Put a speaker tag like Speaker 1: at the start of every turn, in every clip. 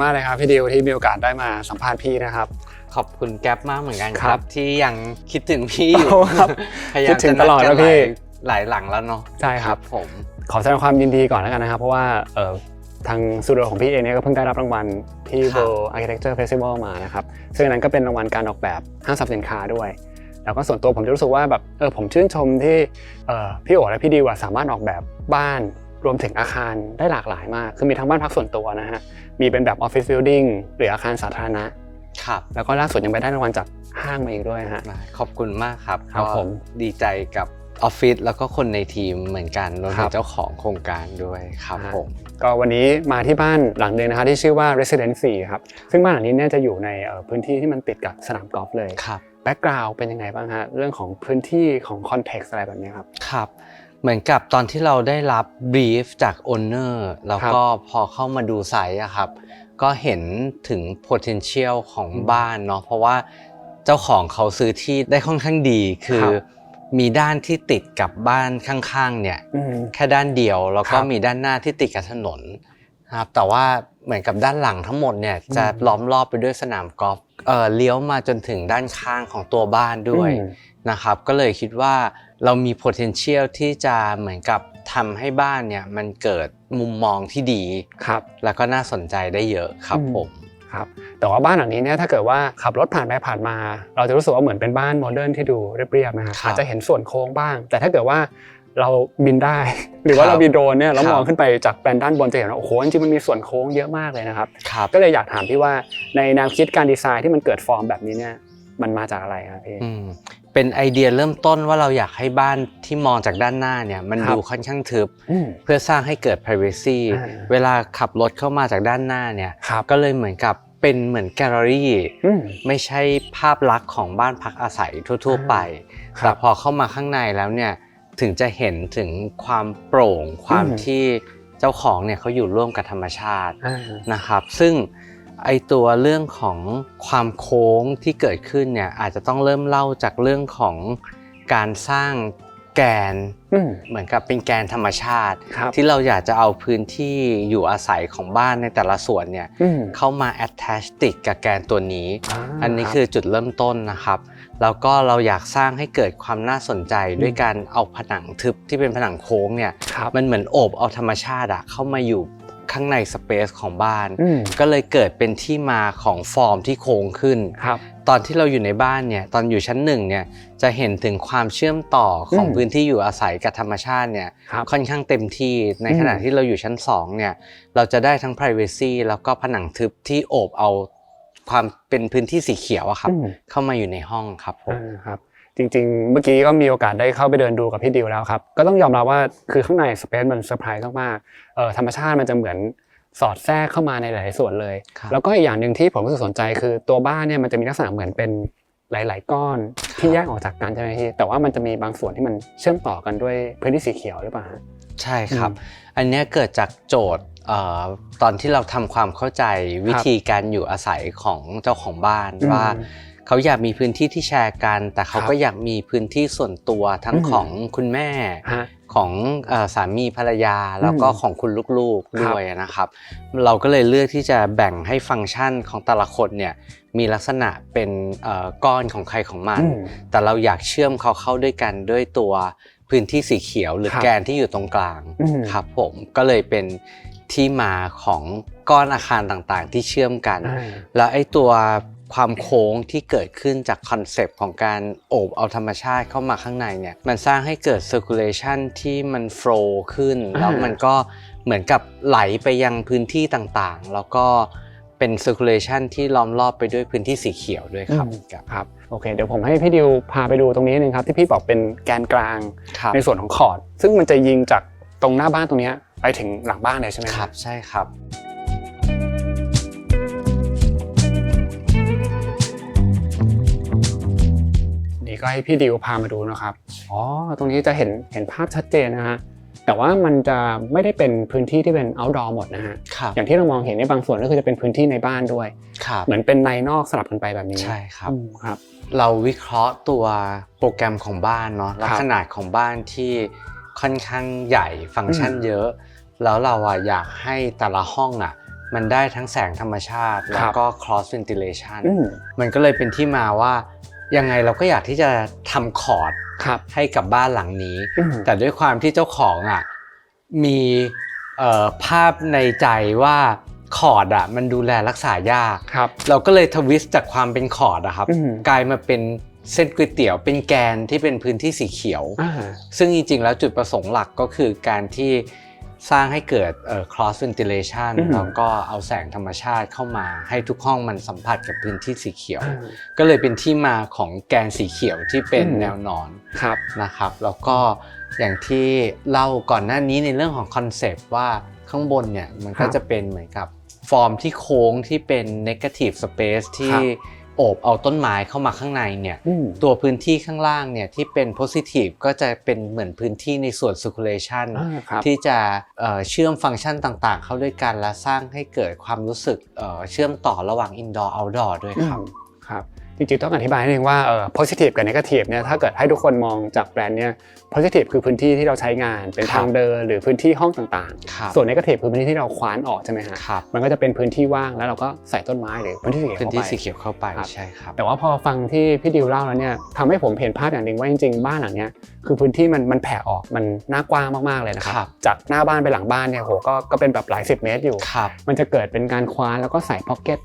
Speaker 1: มากเลยครับพี่ดิวที่มีโอกาสได้มาสัมภาษณ์พี่นะครับ
Speaker 2: ขอบคุณแก๊ปมากเหมือนกันครับที่ยังคิดถึงพี่อยู่
Speaker 1: ครับ
Speaker 2: พยายา
Speaker 1: คิ
Speaker 2: ม
Speaker 1: ดถึงตลอดนะพี่
Speaker 2: หลายหลังแล้วเนาะ
Speaker 1: ใช่ครับ
Speaker 2: ผม
Speaker 1: ขอแสดงความยินดีก่อนแล้วกันนะครับเพราะว่าทางสตูดิโอของพี่เองเนี่ยก็เพิ่งได้รับรางวัลที่ World Architecture Festival มานะครับซึ่งนั้นก็เป็นรางวัลการออกแบบห้างสรรพสินค้าด้วยแล้วก็ส่วนตัวผมจะรู้สึกว่าแบบผมชื่นชมที่พี่โอ๋และพี่ดิวสามารถออกแบบบ้านรวมถึงอาคารได้หลากหลายมากคือมีทั้งบ้านพักส่วนตัวนะฮะมีเป็นแบบ Office Building หรืออาคารสาธารณะ
Speaker 2: ครับ
Speaker 1: แล้วก็ล่าสุดยังไปได้รางวัลจากห้างมาอีกด้วยฮะ
Speaker 2: ขอบคุณมากครับ
Speaker 1: ครับผม
Speaker 2: ดีใจกับออฟฟิศแล้วก็คนในทีมเหมือนกันรวมถึงเจ้าของโครงการด้วยครับผม
Speaker 1: ก็วันนี้มาที่บ้านหลังนึงนะครับที่ชื่อว่า Residency ครับซึ่งบ้านหลังนี้เนี่ยจะอยู่ในพื้นที่ที่มันติดกับสนามกอล์ฟเลย
Speaker 2: ครับ
Speaker 1: แบ็กกราวด์เป็นยังไงบ้างฮะเรื่องของพื้นที่ของคอนเท็กซ์อะไรแบบนี้ครับ
Speaker 2: ครับเหมือนกับตอนที่เราได้รับบรีฟจากโอนเนอร์แล้วก็พอเข้ามาดูไซต์อะครับก็เห็นถึง potential ของบ้านเนาะเพราะว่าเจ้าของเขาซื้อที่ได้ค่อนข้างดีคือมีด้านที่ติดกับบ้านข้างๆเนี่ยแค่ด้านเดียวแล้วก็มีด้านหน้าที่ติดกับถนนครับแต่ว่าเหมือนกับด้านหลังทั้งหมดเนี่ยจะล้อมรอบไปด้วยสนามกอล์ฟเลี้ยวมาจนถึงด้านข้างของตัวบ้านด้วยนะครับก็เลยคิดว่าเรามี potential ที่จะเหมือนกับทำให้บ้านเนี่ยมันเกิดมุมมองที่ดี
Speaker 1: ครับ
Speaker 2: แล้วก็น่าสนใจได้เยอะครับผม
Speaker 1: ครับแต่ว่าบ้านหลังนี้เนี่ยถ้าเกิดว่าขับรถผ่านไปผ่านมาเราจะรู้สึกว่าเหมือนเป็นบ้านโมเดิร์นที่ดูเรียบๆนะฮะอาจจะเห็นส่วนโค้งบ้างแต่ถ้าเกิดว่าเราบินได้หรือว่าเราบินโดรนเนี่ยแล้วมองขึ้นไปจากแปลนด้านบนจะเห็นว่าโอ้โหจริงๆมันมีส่วนโค้งเยอะมากเลยนะครับก็เลยอยากถามพี่ว่าในแนวคิดการดีไซน์ที่มันเกิดฟอร์มแบบนี้เนี่ยมันมาจากอะไรครับพี่
Speaker 2: เป็นไอเดียเริ่มต้นว่าเราอยากให้บ้านที่มองจากด้านหน้าเนี่ยมันดูค่อนข้างทึบเพื่อสร้างให้เกิด privacy เวลาขับรถเข้ามาจากด้านหน้าเนี่ยก็เลยเหมือนกับเป็นเหมือนแกลเลอรี่ไม่ใช่ภาพลักษณ์ของบ้านพักอาศัยทั่วๆไปแต่พอเข้ามาข้างในแล้วเนี่ยถึงจะเห็นถึงความโปร่งความที่เจ้าของเนี่ยเขาอยู่ร่วมกับธรรมชาตินะครับซึ่งไอตัวเรื่องของความโค้งที่เกิดขึ้นเนี่ยอาจจะต้องเริ่มเล่าจากเรื่องของการสร้างแกนเหมือนกับเป็นแกนธรรมชาติที่เราอยากจะเอาพื้นที่อยู่อาศัยของบ้านในแต่ละส่วนเนี่ยเข้ามา attach ติดกับแกนตัวนี้อันนี้คือจุดเริ่มต้นนะครับแล้วก็เราอยากสร้างให้เกิดความน่าสนใจด้วยการเอาผนังทึบที่เป็นผนังโค้งเนี่ยมันเหมือนโอบเอาธรรมชาติเข้ามาอยู่ข้างในสเปซของบ้านก็เลยเกิดเป็นที่มาของฟอร์มที่โค้งขึ้นตอนที่เราอยู่ในบ้านเนี่ยตอนอยู่ชั้น1เนี่ยจะเห็นถึงความเชื่อมต่อของพื้นที่อยู่อาศัยกับธรรมชาติเนี่ยค่อนข้างเต็มที่ในขณะที่เราอยู่ชั้น2เนี่ยเราจะได้ทั้ง privacy แล้วก็ผนังทึบที่โอบเอาความเป็นพื้นที่สีเขียวอะครับเข้ามาอยู่ในห้องครับผม
Speaker 1: ครับจริงๆเมื่อกี้ก็มีโอกาสได้เข้าไปเดินดูกับพี่ดิวแล้วครับก็ต้องยอมรับว่าคือข้างในสเปซมันเซอร์ไพรส์มากๆธรรมชาติมันจะเหมือนสอดแทรกเข้ามาในหลายๆส่วนเลยแล้วก็อีกอย่างนึงที่ผมรู้สึกสนใจคือตัวบ้านเนี่ยมันจะมีลักษณะเหมือนเป็นหลายๆก้อนที่แยกออกจากกันใช่ไหมพี่แต่ว่ามันจะมีบางส่วนที่มันเชื่อมต่อกันด้วยพื้นที่สีเขียวหรือเปล่า
Speaker 2: ใช่ครับอันนี้เกิดจากโจทย์ตอนที่เราทำความเข้าใจวิธีการอยู่อาศัยของเจ้าของบ้านว่าเขาอยากมีพื้นที่ที่แชร์กันแต่เขาก็อยากมีพื้นที่ส่วนตัวทั้งของคุณแม่ของสามีภรรยาแล้วก็ของคุณลูกๆด้วยนะครับเราก็เลยเลือกที่จะแบ่งให้ฟังก์ชันของแต่ละคนเนี่ยมีลักษณะเป็นก้อนของใครของมันแต่เราอยากเชื่อมเขาเข้าด้วยกันด้วยตัวพื้นที่สีเขียวหรือแกนที่อยู่ตรงกลางครับผมก็เลยเป็นที่มาของก้อนอาคารต่างๆที่เชื่อมกันแล้วไอ้ตัวความโค้งที่เกิดขึ้นจากคอนเซปต์ของการโอบเอาธรรมชาติเข้ามาข้างในเนี่ยมันสร้างให้เกิด circulation ที่มันโฟลว์ขึ้นแล้วมันก็เหมือนกับไหลไปยังพื้นที่ต่างๆแล้วก็เป็น circulation ที่ล้อมรอบไปด้วยพื้นที่สีเขียวด้วยครับ
Speaker 1: ครับโอเคเดี๋ยวผมให้พี่ดิวพาไปดูตรงนี้นึงครับที่พี่บอกเป็นแกนกลางในส่วนของคอร์ดซึ่งมันจะยิงจากตรงหน้าบ้านตรงนี้ไปถึงหลังบ้านเลยใช่ไหม
Speaker 2: ครับใช่ครับ
Speaker 1: ก็ให้พี่ดิวพามาดูนะครับตรงนี้จะเห็นภาพชัดเจนนะฮะแต่ว่ามันจะไม่ได้เป็นพื้นที่ที่เป็น outdoor หมดนะฮะอย่างที่เรามองเห็นในบางส่วนก็คือจะเป็นพื้นที่ในบ้านด้วยเหมือนเป็นในนอกสลับกันไปแบบนี้
Speaker 2: ใช่ครับเราวิเคราะห์ตัวโปรแกรมของบ้านเนาะและขนาดของบ้านที่ค่อนข้างใหญ่ฟังก์ชันเยอะแล้วเราอยากให้แต่ละห้อง มันได้ทั้งแสงธรรมชาติแล้วก็ cross ventilation มันก็เลยเป็นที่มาว่ายังไงเราก็อยากที่จะทำคอร์ดให้กับบ้านหลังนี้แต่ด้วยความที่เจ้าของมีภาพในใจว่าคอร์ดมันดูแลรักษายากเราก็เลยทวิสต์จากความเป็นคอร์ดครับกลายมาเป็นเส้นก๋วยเตี๋ยวเป็นแกนที่เป็นพื้นที่สีเขียวซึ่งจริงๆแล้วจุดประสงค์หลักก็คือการที่สร้างให้เกิดcross ventilation แล้วก็เอาแสงธรรมชาติเข้ามาให้ทุกห้องมันสัมผัสกับพื้นที่สีเขียวก็เลยเป็นที่มาของแกนสีเขียวที่เป็นแนวนอนนะครับแล้วก็อย่างที่เล่าก่อนหน้านี้ในเรื่องของคอนเซปต์ว่าข้างบนเนี่ยมันก็จะเป็นเหมือนกับฟอร์มที่โค้งที่เป็น negative space ที่โอบเอาต้นไม้เข้ามาข้างในเนี่ยตัวพื้นที่ข้างล่างเนี่ยที่เป็น positive ก็จะเป็นเหมือนพื้นที่ในส่วน circulation ที่จะเชื่อมฟังก์ชันต่างๆเข้าด้วยกันและสร้างให้เกิดความรู้สึกเชื่อมต่อระหว่าง indoor outdoor ด้วยครับ
Speaker 1: จริงๆต้องอธิบายนิดนึงว่าpositive กับ negative เนี่ยถ้าเกิดให้ทุกคนมองจากแบรนด์เนี่ย positive คือพื้นที่ที่เราใช้งานเป็นทางเดินหรือพื้นที่ห้องต่างๆส่วน negative คือพื้นที่ที่เราคว้านออกใช่ไหมฮะมันก็จะเป็นพื้นที่ว่างแล้วเราก็ใส่ต้นไม้หรือพื้นที่สีเขียวเข้าไป
Speaker 2: ใช่ครับ
Speaker 1: แต่ว่าพอฟังที่พี่ดิวเล่าแล้วเนี่ยทำให้ผมเห็นภาพอย่างหนึ่งว่าจริงๆบ้านหลังนี้คือพื้นที่มันแผ่ออกมันน่ากว้างมากๆเลยนะครับจากหน้าบ้านไปหลังบ้านเนี่ยโหก็เป็นแบบหลาย10 เมตรอยู่มันจะเกิดเป็นการคว้านแล้วก็ใส่พ็อกเก็ต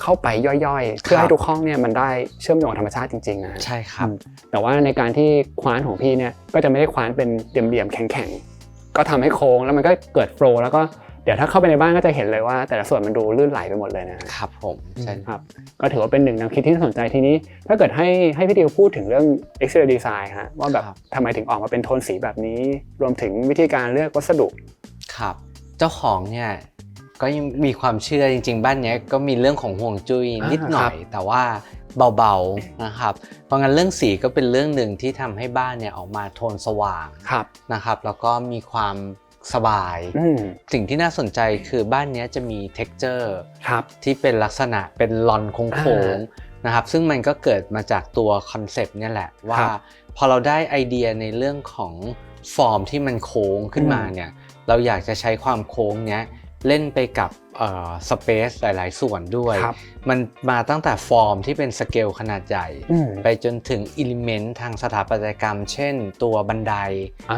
Speaker 1: เข้าไปย่อยๆเพื่อให้ทุกห้องเนี่ยมันได้เชื่อมโยงธรรมชาติจริงๆนะ
Speaker 2: ใช่ครับ
Speaker 1: แต่ว่าในการที่คว้านของพี่เนี่ยก็จะไม่ได้คว้านเป็นเหลี่ยมๆแข็งๆก็ทำให้โค้งแล้วมันก็เกิดโฟลว์แล้วก็เดี๋ยวถ้าเข้าไปในบ้านก็จะเห็นเลยว่าแต่ละส่วนมันดูลื่นไหลไปหมดเลย
Speaker 2: นะครับผมใช่
Speaker 1: ครับก็ถือว่าเป็นหนึ่งแนวคิดที่น่าสนใจทีนี้ถ้าเกิดให้พี่ดิวพูดถึงเรื่อง exterior design ฮะว่าแบบทำไมถึงออกมาเป็นโทนสีแบบนี้รวมถึงวิธีการเลือกวัสดุ
Speaker 2: ครับเจ้าของเนี่ยก็ยังมีความเชื่อจริงๆบ้านนี้ก็มีเรื่องของห่วงจุ้ยนิดหน่อยแต่ว่าเบาๆนะครับเพราะงั้นเรื่องสีก็เป็นเรื่องหนึ่งที่ทำให้บ้านเนี่ยออกมาโทนสว่างนะครับแล้วก็มีความสบายสิ่งที่น่าสนใจคือบ้านนี้จะมี texture ที่เป็นลักษณะเป็นลอนโค้งๆนะครับซึ่งมันก็เกิดมาจากตัวคอนเซปต์เนี่ยแหละว่าพอเราได้ไอเดียในเรื่องของฟอร์มที่มันโค้งขึ้นมาเนี่ยเราอยากจะใช้ความโค้งเนี้ยเล่นไปกับสเปซหลายๆส่วนด้วยมันมาตั้งแต่ฟอร์มที่เป็นสเกลขนาดใหญ่ไปจนถึงอิเลเมนต์ทางสถาปัตยกรรมเช่นตัวบันได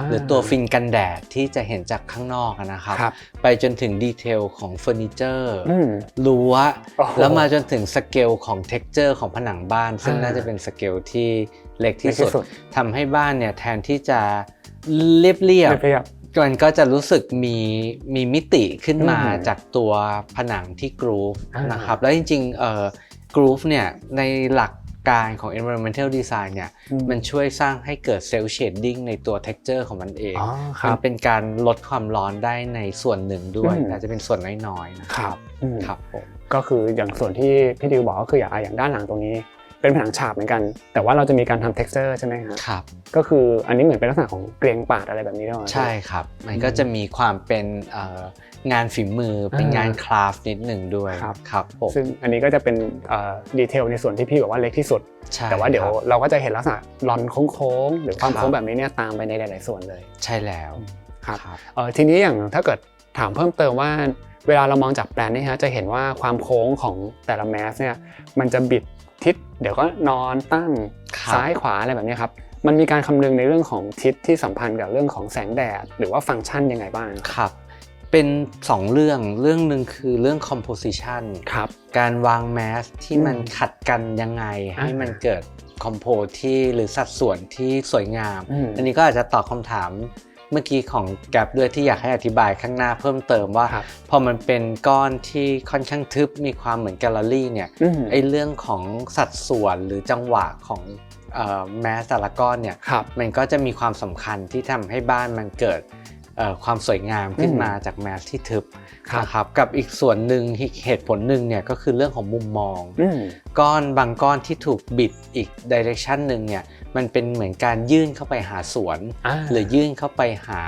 Speaker 2: หรือตัวฟิล์มกันแดดที่จะเห็นจากข้างนอกนะครับไปจนถึงดีเทลของเฟอร์นิเจอร์รั้วแล้วมาจนถึงสเกลของเท็กเจอร์ของผนังบ้านซึ่งน่าจะเป็นสเกลที่เล็กที่สุดทำให้บ้านเนี่ยแทนที่จะเรียบมันก็จะรู้สึกมีมิติขึ้นมาจากตัวผนังที่กรูฟนะครับแล้วจริงๆกรูฟเนี่ยในหลักการของ environmental design เนี่ยมันช่วยสร้างให้เกิด cell shading ในตัว texture ของมันเองมันเป็นการลดความร้อนได้ในส่วนหนึ่งด้วยอาจจะเป็นส่วนน้อยๆนะครับครับผม
Speaker 1: ก็คืออย่างส่วนที่พี่ดิวบอกก็คืออย่างด้านหลังตรงนี้เป็นผนังฉาบเหมือนกันแต่ว่าเราจะมีการทำ texture ใช่ไหม
Speaker 2: ครับ
Speaker 1: ก็คืออันนี้เหมือนเป็นลักษณะของเกรียงปาดอะไรแบบนี้ด้วย
Speaker 2: ใช่ครับมันก็จะมีความเป็นงานฝีมือเป็นงานคราฟต์นิดหนึ่งด้วยครับผม
Speaker 1: ซึ่งอันนี้ก็จะเป็นดีเทลในส่วนที่พี่บอกว่าเล็กที่สุดแต่ว่าเดี๋ยวเราก็จะเห็นลักษณะลอนโค้งๆหรือความโค้งแบบนี้เนี่ยตามไปในหลายๆส่วนเลย
Speaker 2: ใช่แล้ว
Speaker 1: ครับทีนี้อย่างถ้าเกิดถามเพิ่มเติมว่าเวลาเรามองจากแปลนนี่ฮะจะเห็นว่าความโค้งของแต่ละแมสเนี่ยมันจะบิดทิศเดี๋ยวก็นอนตั้งซ้ายขวาอะไรแบบนี้ครับมันมีการคำนึงในเรื่องของทิศที่สัมพันธ์กับเรื่องของแสงแดดหรือว่าฟังก์ชันยังไงบ้าง
Speaker 2: ครับเป็น2เรื่องหนึ่งคือเรื่อง composition
Speaker 1: ครับ
Speaker 2: การวางแมสที่มันขัดกันยังไงให้มันเกิดคอมโพสที่หรือสัดส่วนที่สวยงามอันนี้ก็อาจจะตอบคำถามเมื่อกี้ของแกร็บด้วยที่อยากให้อธิบายข้างหน้าเพิ่มเติมว่าพอมันเป็นก้อนที่ค่อนข้างทึบมีความเหมือนแกลเลอรี่เนี่ยไอ้เรื่องของสัดส่วนหรือจังหวะของแมสแต่ละก้อนเนี่ยมันก็จะมีความสำคัญที่ทำให้บ้านมันเกิดความสวยงามขึ้นมาจากแมสที่ทึบนะครับกับอีกส่วนหนึ่งเหตุผลหนึ่งเนี่ยก็คือเรื่องของมุมมองก้อนบางก้อนที่ถูกบิดอีกดิเรกชันหนึ่งเนี่ยมันเป็นเหมือนการยื่นเข้าไปหาสวนหรือยื่นเข้าไปหา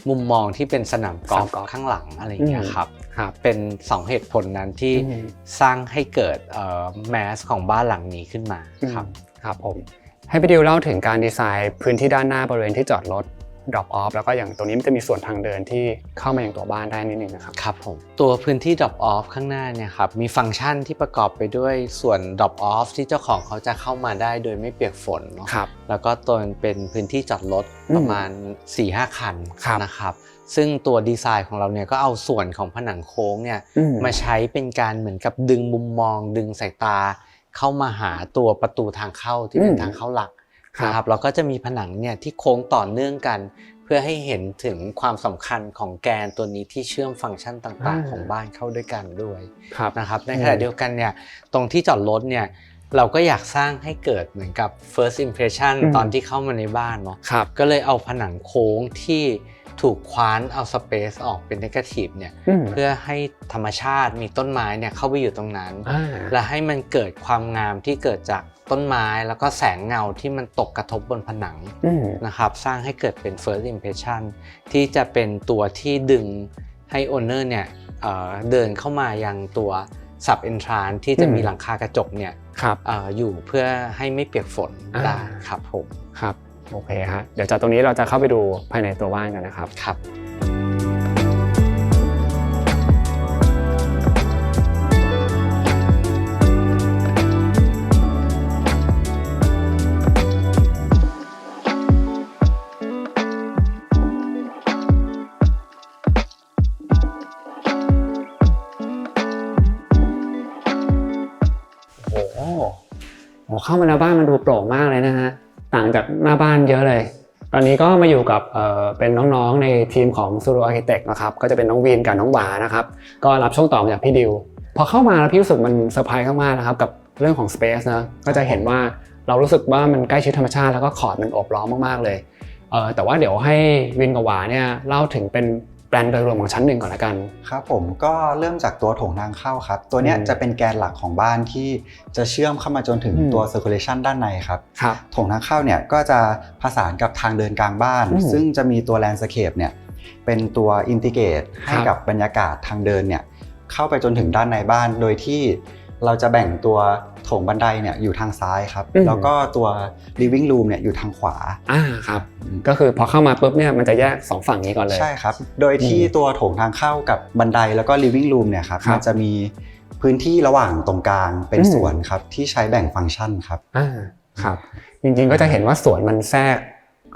Speaker 2: มุมมองที่เป็นสนามกอล์ฟข้างหลังอะไรอย่างเงี้ยครับเป็น2เหตุผลนั้นที่สร้างให้เกิดแมสของบ้านหลังนี้ขึ้นมา
Speaker 1: ครับผมให้พี่ดิวเล่าถึงการดีไซน์พื้นที่ด้านหน้าบริเวณที่จอดรถ drop off แล้วก็อย่างตรงนี้มันจะมีส่วนทางเดินที่เข้ามาอย่างตัวบ้านได้นิดนึงนะครับ
Speaker 2: ครับผมตัวพื้นที่ drop off ข้างหน้าเนี่ยครับมีฟังก์ชันที่ประกอบไปด้วยส่วน drop off ที่เจ้าของเขาจะเข้ามาได้โดยไม่เปียกฝนเนาะแล้วก็ตัวเป็นพื้นที่จอดรถประมาณ 4-5 คันนะครับซึ่งตัวดีไซน์ของเราเนี่ยก็เอาส่วนของผนังโค้งเนี่ยมาใช้เป็นการเหมือนกับดึงมุมมองดึงสายตาเข้ามาหาตัวประตูทางเข้าที่เป็นทางเข้าหลักนะครับแล้วก็จะมีผนังเนี่ยที่โค้งต่อเนื่องกันเพื่อให้เห็นถึงความสำคัญของแกนตัวนี้ที่เชื่อมฟังก์ชันต่างๆของบ้านเข้าด้วยกันด้วยนะครับในขณะเดียวกันเนี่ยตรงที่จอดรถเนี่ยเราก็อยากสร้างให้เกิดเหมือนกับ first impression ตอนที่เข้ามาในบ้านเนาะก็เลยเอาผนังโค้งที่ถูกคว้านเอาสเปซออกเป็นเนกาทีฟเนี่ยเพื่อให้ธรรมชาติมีต้นไม้เนี่ยเข้าไปอยู่ตรงนั้นและให้มันเกิดความงามที่เกิดจากต้นไม้แล้วก็แสงเงาที่มันตกกระทบบนผนังนะครับสร้างให้เกิดเป็น first impression ที่จะเป็นตัวที่ดึงให้ owner เนี่ยเดินเข้ามายังตัว sub entrance ที่จะมีหลังคากระจกเนี่ยอยู่เพื่อให้ไม่เปียกฝนได้ครับผม
Speaker 1: ครับโอเคฮะเดี๋ยวจากตรงนี้เราจะเข้าไปดูภายในตัวบ้านกันนะครับ
Speaker 2: ครับ
Speaker 1: เข้ามาแล้วบ้านมันดูโปร่งมากเลยนะฮะต่างจากหน้าบ้านเยอะเลยตอนนี้ก็มาอยู่กับเป็นน้องๆในทีมของ Studio Architect นะครับก็จะเป็นน้องวีนกับน้องหวานะครับก็รับช่วงต่อมาจากพี่ดิวพอเข้ามาแล้วพี่รู้สึกมันเซอร์ไพรส์มากๆนะครับกับเรื่องของ Space นะก็จะเห็นว่าเรารู้สึกว่ามันใกล้ชิดธรรมชาติแล้วก็ขอดมันโอบล้อมมากๆเลยแต่ว่าเดี๋ยวให้วีนกับหวาเนี่ยเล่าถึงเป็นแปลนโดยรวมของชั้นหนึ่งก่อนละกัน
Speaker 3: ครับผมก็เริ่มจากตัวโถงทางเข้าครับตัวนี้จะเป็นแกนหลักของบ้านที่จะเชื่อมเข้ามาจนถึงตัว circulation ด้านในครับโถงทางเข้าเนี่ยก็จะผสานกับทางเดินกลางบ้านซึ่งจะมีตัว landscape เนี่ยเป็นตัว integrate ให้กับบรรยากาศทางเดินเนี่ยเข้าไปจนถึงด้านในบ้านโดยที่เราจะแบ่งตัวโถงบันไดเนี่ยอยู่ทางซ้ายครับแล้วก็ตัว living room เนี่ยอยู่ทางขวา
Speaker 1: ครับก็คือพอเข้ามาปุ๊บเนี่ยมันจะแยก2ฝั่งนี้ก่อนเลย
Speaker 3: ใช่ครับโดยที่ตัวโถงทางเข้ากับบันไดแล้วก็ living room เนี่ยครับมันจะมีพื้นที่ระหว่างตรงกลางเป็นสวนครับที่ใช้แบ่งฟังก์ชันครับ
Speaker 1: ครับจริงๆก็จะเห็นว่าสวนมันแทรก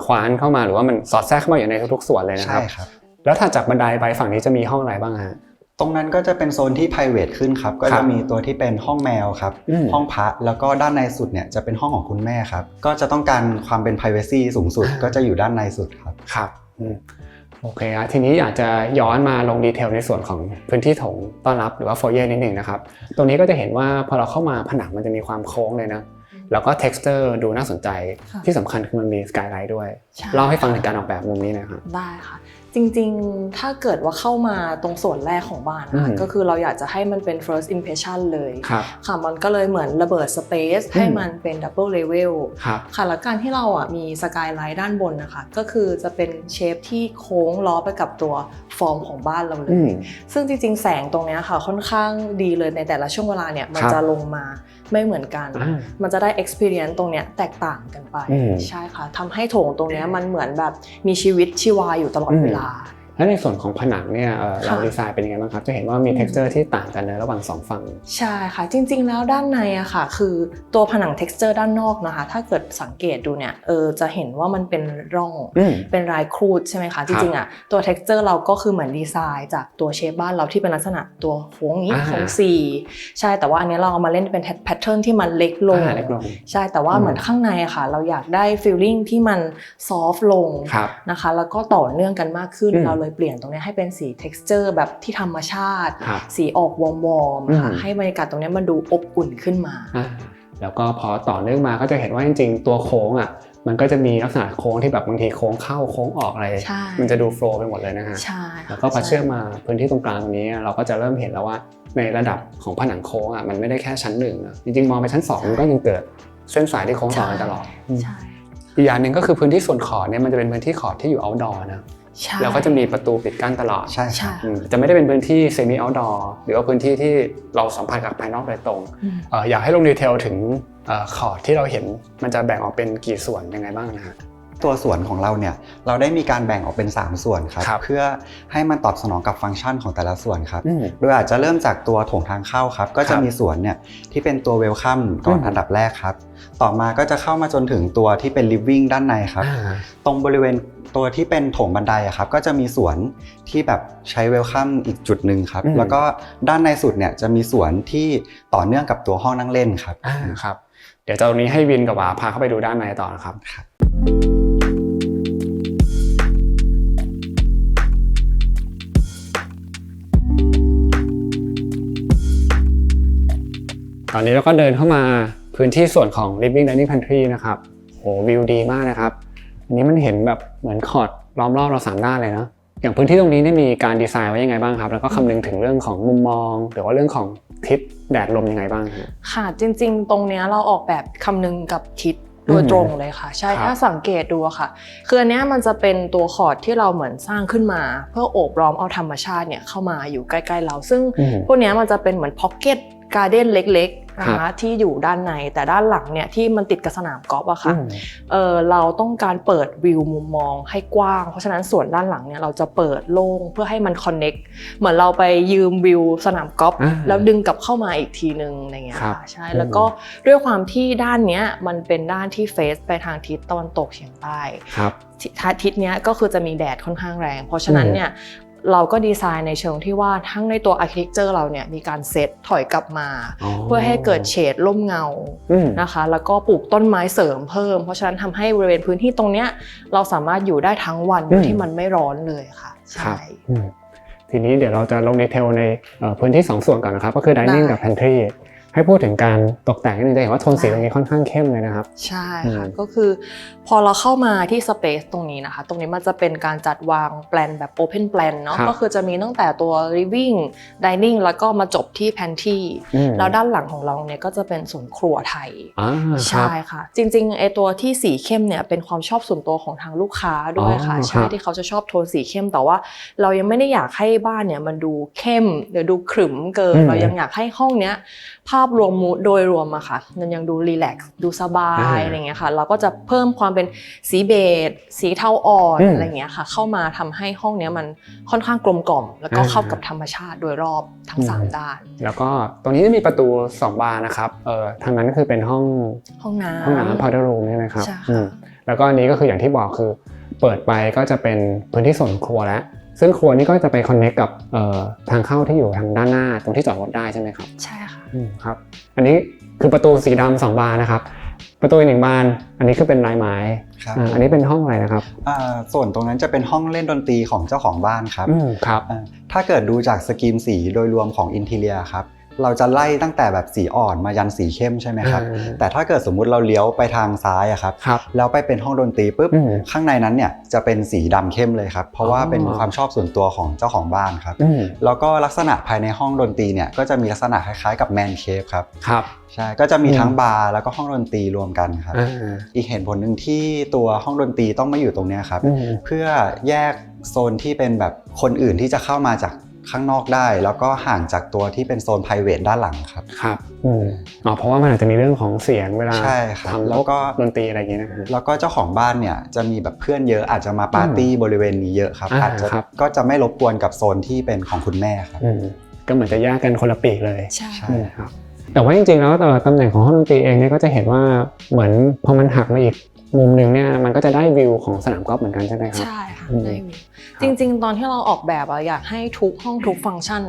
Speaker 1: คว้านเข้ามาหรือว่ามันสอดแทรกเข้ามาอยู่ในทุกๆส่วนเลยนะครับ
Speaker 3: ใช่ครับ
Speaker 1: แล้วถ้าจากบันไดไปฝั่งนี้จะมีห้องอะไรบ้างฮะ
Speaker 3: ตรงนั้นก็จะเป็นโซนที่ private ขึ้นครับก็จะมีตัวที่เป็นห้องแมวครับห้องพระแล้วก็ด้านในสุดเนี่ยจะเป็นห้องของคุณแม่ครับก็จะต้องการความเป็น privacy สูงสุดก็จะอยู่ด้านในสุดครับ
Speaker 1: ครับโอเคทีนี้อยากจะย้อนมาลงดีเทลในส่วนของพื้นที่โถงต้อนรับหรือว่าโฟเย่นิดหนึ่งนะครับตรงนี้ก็จะเห็นว่าพอเราเข้ามาผนังมันจะมีความโค้งเลยนะแล้วก็ texture ดูน่าสนใจที่สำคัญคือมันมีสกายไลท์ด้วยเล่าให้ฟังถึงการออกแบบมุมนี้นะครับ
Speaker 4: ได้ค่ะจริงๆถ้าเกิดว่าเข้ามาตรงส่วนแรกของบ้านนะคะก็คือเราอยากจะให้มันเป็น first impression เลยค่ะมันก็เลยเหมือนระเบิด space ให้มันเป็น double level ค่ะแล้วการที่เรามีสกายไลท์ด้านบนนะคะก็คือจะเป็นเชฟที่โค้งล้อไปกับตัวฟอร์มของบ้านเราเลยซึ่งจริงๆแสงตรงนี้ค่ะค่อนข้างดีเลยในแต่ละช่วงเวลาเนี่ยมันจะลงมาไม่เหมือนกันมันจะได้ experience ตรงเนี้ยแตกต่างกันไปใช่ค่ะทำให้โถงตรงเนี้ยมันเหมือนแบบมีชีวิตชีวาอยู่ตลอดเวลา
Speaker 1: และในส่วนของผนังเนี่ยเราดีไซน์เป็นยังไงบ้างครับจะเห็นว่ามี texture ที่ต่างกันในระหว่าง2ฝั่ง
Speaker 4: ใช่ค่ะจริงๆแล้วด้านในอะค่ะคือตัวผนัง texture ด้านนอกนะคะถ้าเกิดสังเกตดูเนี่ยจะเห็นว่ามันเป็นร่องเป็นลายครูดใช่ไหมคะจริงๆอะตัว texture เราก็คือเหมือนดีไซน์จากตัวเชฟบ้านเราที่เป็นลักษณะตัวโค้งนี้โค้ง4ใช่แต่ว่าอันนี้เราเอามาเล่นเป็นแพทเทิร์นที่มันเล็กลงใช่แต่ว่าเหมือนข้างในอะค่ะเราอยากได้ feeling ที่มันซอฟต์ลงนะคะแล้วก็ต่อเนื่องกันมากขึ้นเราเลยเปลี่ยนตรงนี้ให้เป็นสี texture แบบที่ธรรมชาติสีออกวอร์มๆค่ะให้บรรยากาศตรงนี้มันดูอบอุ่นขึ้นมา
Speaker 1: แล้วก็พอต่อเนื่องมาก็จะเห็นว่าจริงๆตัวโค้งอ่ะมันก็จะมีลักษณะโค้งที่แบบบางทีโค้งเข้าโค้งออกอะไรมันจะดูโฟลว์ไปหมดเลยนะฮะแล้วก็พอเชื่อมมาพื้นที่ตรงกลางตรงนี้เราก็จะเริ่มเห็นแล้วว่าในระดับของผนังโค้งอ่ะมันไม่ได้แค่ชั้น1จริงๆมองไปชั้น2มันก็ยังเกิดเส้นสายที่โค้งต่อกันตลอดอีกอย่างหนึ่งก็คือพื้นที่ส่วนขอบเนี่ยมันจะเป็นพื้นที่ขอบที่อยู่ outdoor นะแล้วก็จะมีประตูปิดกั้นตลอด
Speaker 3: ใช่
Speaker 1: จะไม่ได้เป็นพื้นที่ semi outdoor หรือว่าพื้นที่ที่เราสัมผัสกับภายนอกโดยตรงอยากให้ลงดีเทลถึงขอบที่เราเห็นมันจะแบ่งออกเป็นกี่ส่วนยังไงบ้างนะฮะ
Speaker 3: ตัวส่วนของเราเนี่ยเราได้มีการแบ่งออกเป็น3ส่วนครับเพื่อให้มันตอบสนองกับฟังก์ชันของแต่ละส่วนครับโดยอาจจะเริ่มจากตัวโถงทางเข้าครับก็จะมีส่วนเนี่ยที่เป็นตัวเวลคัมก่อนอันดับแรกครับต่อมาก็จะเข้ามาจนถึงตัวที่เป็นลิฟวิ่งด้านในครับตรงบริเวณตัวที่เป็นโถงบันไดครับก็จะมีสวนที่แบบใช้เวลคัมอีกจุดหนึ่งครับแล้วก็ด้านในสุดเนี่ยจะมีสวนที่ต่อเนื่องกับตัวห้องนั่งเล่นครับ
Speaker 1: ครับเดี๋ยวตอนนี้ให้วินกับหวาพาเข้าไปดูด้านในต่อนะครับตอนนี้เราก็เดินเข้ามาพื้นที่ส่วนของ Living Dining Pantry นะครับโหวิวดีมากนะครับอันนี้มันเห็นแบบเหมือนคอร์ดล้อมรอบเรา3ด้านเลยนะอย่างพื้นที่ตรงนี้ได้มีการดีไซน์ไว้ยังไงบ้างครับแล้วก็คำนึงถึงเรื่องของมุมมองหรือว่าเรื่องของทิศแดดลมยังไงบ้าง
Speaker 4: ค่ะจริงๆตรงนี้เราออกแบบคำนึงกับทิศโดยตรงเลยค่ะใช่ถ้าสังเกตดูค่ะคืออันนี้มันจะเป็นตัวคอร์ดที่เราเหมือนสร้างขึ้นมาเพื่อโอบล้อมเอาธรรมชาติเนี่ยเข้ามาอยู่ใกล้ๆเราซึ่งพวกนี้มันจะเป็นเหมือนพ็อกเก็ตการ์เด้นเล็กๆนะคะที่อยู่ด้านในแต่ด้านหลังเนี่ยที่มันติดกับสนามกอล์ฟอะค่ะเราต้องการเปิดวิวมุมมองให้กว้างเพราะฉะนั้นส่วนด้านหลังเนี่ยเราจะเปิดโล่งเพื่อให้มันคอนเน็กเหมือนเราไปยืมวิวสนามกอล์ฟแล้วดึงกลับเข้ามาอีกทีนึงอะไรเงี้ยค่ะใช่แล้วก็ด้วยความที่ด้านเนี้ยมันเป็นด้านที่เฟซไปทางทิศตะวันตกเฉียงใต้ทิศเนี้ยก็คือจะมีแดดค่อนข้างแรงเพราะฉะนั้นเนี่ยเราก็ดีไซน์ในเชิงที่ว่าทั้งในตัว architecture เราเนี่ยมีการเซตถอยกลับมาเพื่อให้เกิดเฉดร่มเงานะคะแล้วก็ปลูกต้นไม้เสริมเพิ่มเพราะฉะนั้นทำให้บริเวณพื้นที่ตรงเนี้ยเราสามารถอยู่ได้ทั้งวันโดยที่มันไม่ร้อนเลยค่ะใช่
Speaker 1: ทีนี้เดี๋ยวเราจะลงดีเทลในพื้นที่2ส่วนก่อนนะครับก็คือ dining กับ pantryให้พูดถึงการตกแต่งนิดนึงจะเห็นว่าโทนสีตรงนี้ค่อนข้างเข้มเลยนะครับ
Speaker 4: ใช่ค่ะก็คือพอเราเข้ามาที่สเปซตรงนี้นะคะตรงนี้มันจะเป็นการจัดวางแปลนแบบ Open Plan เนาะก็คือจะมีตั้งแต่ตัว Living Dining แล้วก็มาจบที่ Pantry แล้วด้านหลังของเราเนี่ยก็จะเป็นส่วนครัวไทยใช่ค่ะจริงๆไอตัวที่สีเข้มเนี่ยเป็นความชอบส่วนตัวของทางลูกค้าด้วยค่ะใช่ที่เขาจะชอบโทนสีเข้มแต่ว่าเรายังไม่ได้อยากให้บ้านเนี่ยมันดูเข้มหรือดูขรึมเกินเรายังอยากให้ห้องเนี้ยภาพรวมโดยรวมอะค่ะมันยังดูรีแลกซ์ดูสบายอะไรเงี้ยค่ะเราก็จะเพิ่มความเป็นสีเบจสีเทาอ่อนอะไรเงี้ยค่ะเข้ามาทำให้ห้องนี้มันค่อนข้างกลมกล่อมแล้วก็เข้ากับธรรมชาติโดยรอบทั้ง3ด้าน
Speaker 1: แล้วก็ตรงนี้จะมีประตู2บานนะครับทางนั้นก็คือเป็นห้อง
Speaker 4: น้ำ
Speaker 1: powder room ใช่ไหมครับแล้วก็อันนี้ก็คืออย่างที่บอกคือเปิดไปก็จะเป็นพื้นที่ส่วนครัวแล้วซึ่งครัวนี้ก็จะไปคอนเนคกับทางเข้าที่อยู่ทางด้านหน้าตรงที่จอดรถได้ใช่ไหมครับ
Speaker 4: ใช่ค่ะ
Speaker 1: ครับอันนี้คือประตูสีดำ2บานนะครับประตูอีก1บานอันนี้คือเป็นลายไม้อันนี้เป็นห้องอะไรนะครับ
Speaker 3: ส่วนตรงนั้นจะเป็นห้องเล่นดนตรีของเจ้าของบ้านครับ
Speaker 1: ครับ
Speaker 3: ถ้าเกิดดูจากสกรีนสีโดยรวมของอินทีเรียครับเราจะไล่ตั้งแต่แบบสีอ่อนมายันสีเข้มใช่ไหมครับแต่ถ้าเกิดสมมุติเราเลี้ยวไปทางซ้ายอะครับแล้วไปเป็นห้องดนตรีปุ๊บข้างในนั้นเนี่ยจะเป็นสีดำเข้มเลยครับเพราะว่าเป็นความชอบส่วนตัวของเจ้าของบ้านครับแล้วก็ลักษณะภายในห้องดนตรีเนี่ยก็จะมีลักษณะคล้ายๆกับแมนเคฟครับใช่ก็จะมีทั้งบาร์แล้วก็ห้องดนตรีรวมกันครับอีกเหตุผลหนึ่งที่ตัวห้องดนตรีต้องมาอยู่ตรงนี้ครับเพื่อแยกโซนที่เป็นแบบคนอื่นที่จะเข้ามาจากข้างนอกได้แล้วก็ห่างจากตัวที่เป็นโซน private ด้านหลังครับ
Speaker 1: ครับเพราะว่ามันอาจจะมีเรื่องของเสียงเวลาทำ
Speaker 3: แล้วก็
Speaker 1: ดนตรีอะไรอย่างเงี้ยนะ
Speaker 3: แล้วก็เจ้าของบ้านเนี่ยจะมีแบบเพื่อนเยอะอาจจะมาปาร์ตี้บริเวณนี้เยอะครับอาจจะก็จะไม่รบกวนกับโซนที่เป็นของคุณแม่ครับ
Speaker 1: ก็เหมือนจะแยกกันคนละปีกเลย
Speaker 4: ใช่
Speaker 1: ครับแต่ว่าจริงๆแล้วตำแหน่งของห้องดนตรีเองเนี่ยก็จะเห็นว่าเหมือนพอมันหักมาอีกมุมนึงเนี่ยมันก็จะได้วิวของสนามกอล์ฟเหมือนกันใช่ไหมครับ
Speaker 4: ใช่ค่ะได้วิวจริงๆตอนที่เราออกแบบอยากให้ทุกห้องทุกฟังก์ชัน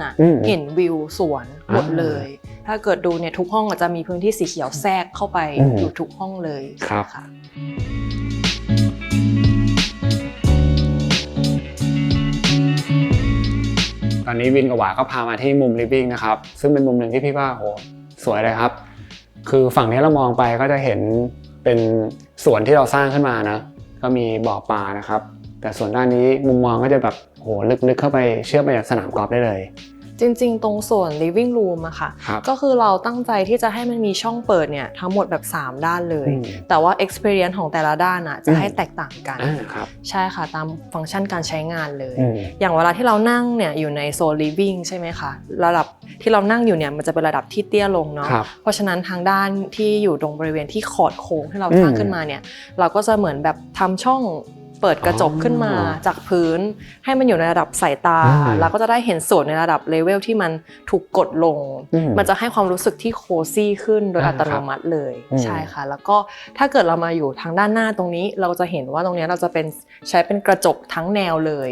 Speaker 4: เห็นวิวสวนหมดเลยถ้าเกิดดูเนี่ยทุกห้องจะมีพื้นที่สีเขียวแทรกเข้าไปอยู่ทุกห้องเลย
Speaker 1: ค่ะตอนนี้วินกับหวาก็พามาที่มุม living นะครับซึ่งเป็นมุมหนึ่งที่พี่ว่าโหสวยเลยครับคือฝั่งนี้เรามองไปก็จะเห็นเป็นสวนที่เราสร้างขึ้นมานะก็มีบ่อปลานะครับแต่ส่วนด้านนี้มุมมองก็จะแบบโหลึกๆเข้าไปเชื่อมไปกับสนามกอล์ฟได้เลย
Speaker 4: จริงๆตรงส่วน living room อะค่ะก็คือเราตั้งใจที่จะให้มันมีช่องเปิดเนี่ยทั้งหมดแบบ3ด้านเลยแต่ว่า experience ของแต่ละด้านอะจะให้แตกต่างกันใช่ค่ะตามฟังก์ชันการใช้งานเลยอย่างเวลาที่เรานั่งเนี่ยอยู่ในโซน living ใช่ไหมคะระดับที่เรานั่งอยู่เนี่ยมันจะเป็นระดับที่เตี้ยลงเนาะเพราะฉะนั้นทางด้านที่อยู่ตรงบริเวณที่ขอดโค้งที่เราสร้างขึ้นมาเนี่ยเราก็จะเหมือนแบบทำช่องเปิดกระจกขึ้นมาจากพื้นให้มันอยู่ในระดับสายตาแล้วก็จะได้เห็นส่วนในระดับเลเวลที่มันถูกกดลงมันจะให้ความรู้สึกที่โคซี่ขึ้นโดยอัตโนมัติเลยใช่ค่ะแล้วก็ถ้าเกิดเรามาอยู่ทางด้านหน้าตรงนี้เราจะเห็นว่าตรงนี้เราจะเป็นใช้เป็นกระจกทั้งแนวเลย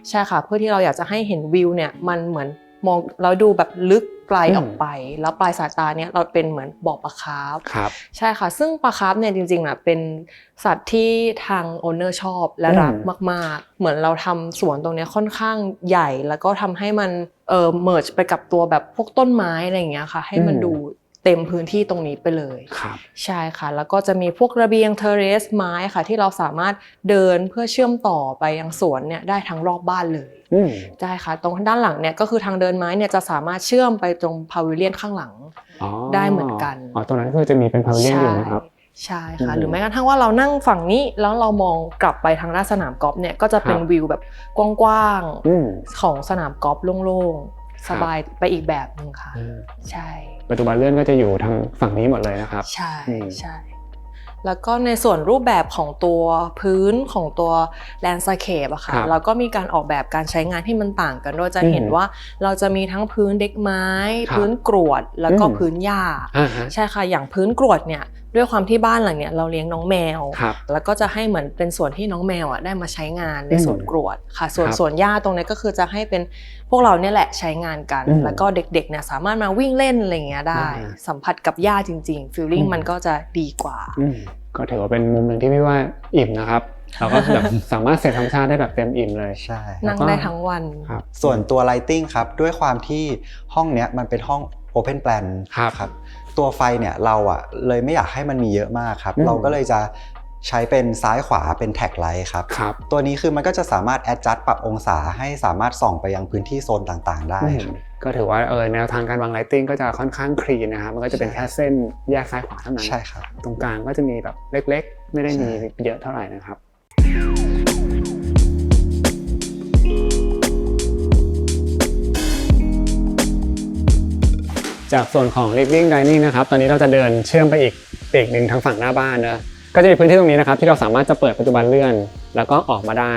Speaker 4: ใช่ค่ะเพื่อที่เราอยากจะให้เห็นวิวเนี่ยมันเหมือนมองเราดูแบบลึกไกลออกไปแล้วปลายสายตาเนี่ยเราเป็นเหมือนบ่อปลาคาร์ฟใช่ค่ะซึ่งปลาคาร์ฟเนี่ยจริงๆน่ะเป็นสัตว์ที่ทางโอนเนอร์ชอบและรักมากๆเหมือนเราทำสวนตรงนี้ค่อนข้างใหญ่แล้วก็ทำให้มันเมิร์จไปกับตัวแบบพวกต้นไม้อะไรอย่างเงี้ยค่ะให้มันดูเต็มพื้นที่ตรงนี้ไปเลยใช่ค่ะแล้วก็จะมีพวกระเบียงเทเรสไม้ค่ะที่เราสามารถเดินเพื่อเชื่อมต่อไปยังสวนเนี่ยได้ทั้งรอบบ้านเลยใช่ค่ะตรงด้านหลังเนี่ยก็คือทางเดินไม้เนี่ยจะสามารถเชื่อมไปตรงพาวิเลียนข้างหลังได้เหมือนกัน
Speaker 1: ตรงนั้นคือจะมีเป็นพาวิเลียนอยู่นะครับ
Speaker 4: ใช่ค่ะหรือแม้กระทั่งว่าเรานั่งฝั่งนี้แล้วเรามองกลับไปทางด้านสนามกอล์ฟเนี่ยก็จะเป็นวิวแบบกว้างๆของสนามกอล์ฟโล่งๆสบายไปอีกแบบนึงค่ะใช่
Speaker 1: ประตูบานเลื่อนก็จะอยู่ทางฝั่งนี้หมดเลยนะครับ
Speaker 4: ใช่ใช่แล้วก็ในส่วนรูปแบบของตัวพื้นของตัวแลนด์สเคปอะค่ะเราก็มีการออกแบบการใช้งานที่มันต่างกันด้วยจะเห็นว่าเราจะมีทั้งพื้นเด็กไม้พื้นกรวดแล้วก็พื้นหญ้าใช่ค่ะอย่างพื้นกรวดเนี่ยด้วยความที่บ้านหลังเนี่ยเราเลี้ยงน้องแมวแล้วก็จะให้เหมือนเป็นส่วนที่น้องแมวอะได้มาใช้งานในส่วนกรวดค่ะส่วนหญ้าตรงนี้ก็คือจะให้เป็นพวกเราเนี่ยแหละใช้งานกันแล้วก็เด็กๆเนี่ยสามารถมาวิ่งเล่นอะไรอย่างเงี้ยได้สัมผัสกับหญ้าจริงๆฟีลลิ่งมันก็จะดีกว่า
Speaker 1: ก็ถือว่าเป็นมุมหนึ่งที่พี่ว่าอิ่มนะครับเราก็แบบสามารถเสพธรรมชาติได้แบบเต็มอิ่มเลย
Speaker 3: ใช่
Speaker 4: นั่งได้ทั้งวัน
Speaker 3: ส่วนตัว lighting ครับด้วยความที่ห้องเนี้ยมันเป็นห้อง open plan ครับตัวไฟเนี่ยเราเลยไม่อยากให้มันมีเยอะมากครับเราก็เลยจะใช้เป็นซ้ายขวาเป็นแท็กไลท์ครับตัวนี้คือมันก็จะสามารถ adjust ปรับองศาให้สามารถส่องไปยังพื้นที่โซนต่างๆได้
Speaker 1: ก็ถือว่าแนวทางการวางไลติ้งก็จะค่อนข้างคลีนนะครับมันก็จะเป็นแค่เส้นแยกซ้ายขวาเท่านั้น
Speaker 3: ใช่ครับ
Speaker 1: ตรงกลางก็จะมีแบบเล็กๆไม่ได้มีเยอะเท่าไหร่นะครับจากส่วนของ living dining นะครับตอนนี้เราจะเดินเชื่อมไปอีกปีกหนึ่งทางฝั่งหน้าบ้านนะก็จะมีพื้นที่ตรงนี้นะครับที่เราสามารถจะเปิดประตูบานเลื่อนแล้วก็ออกมาได้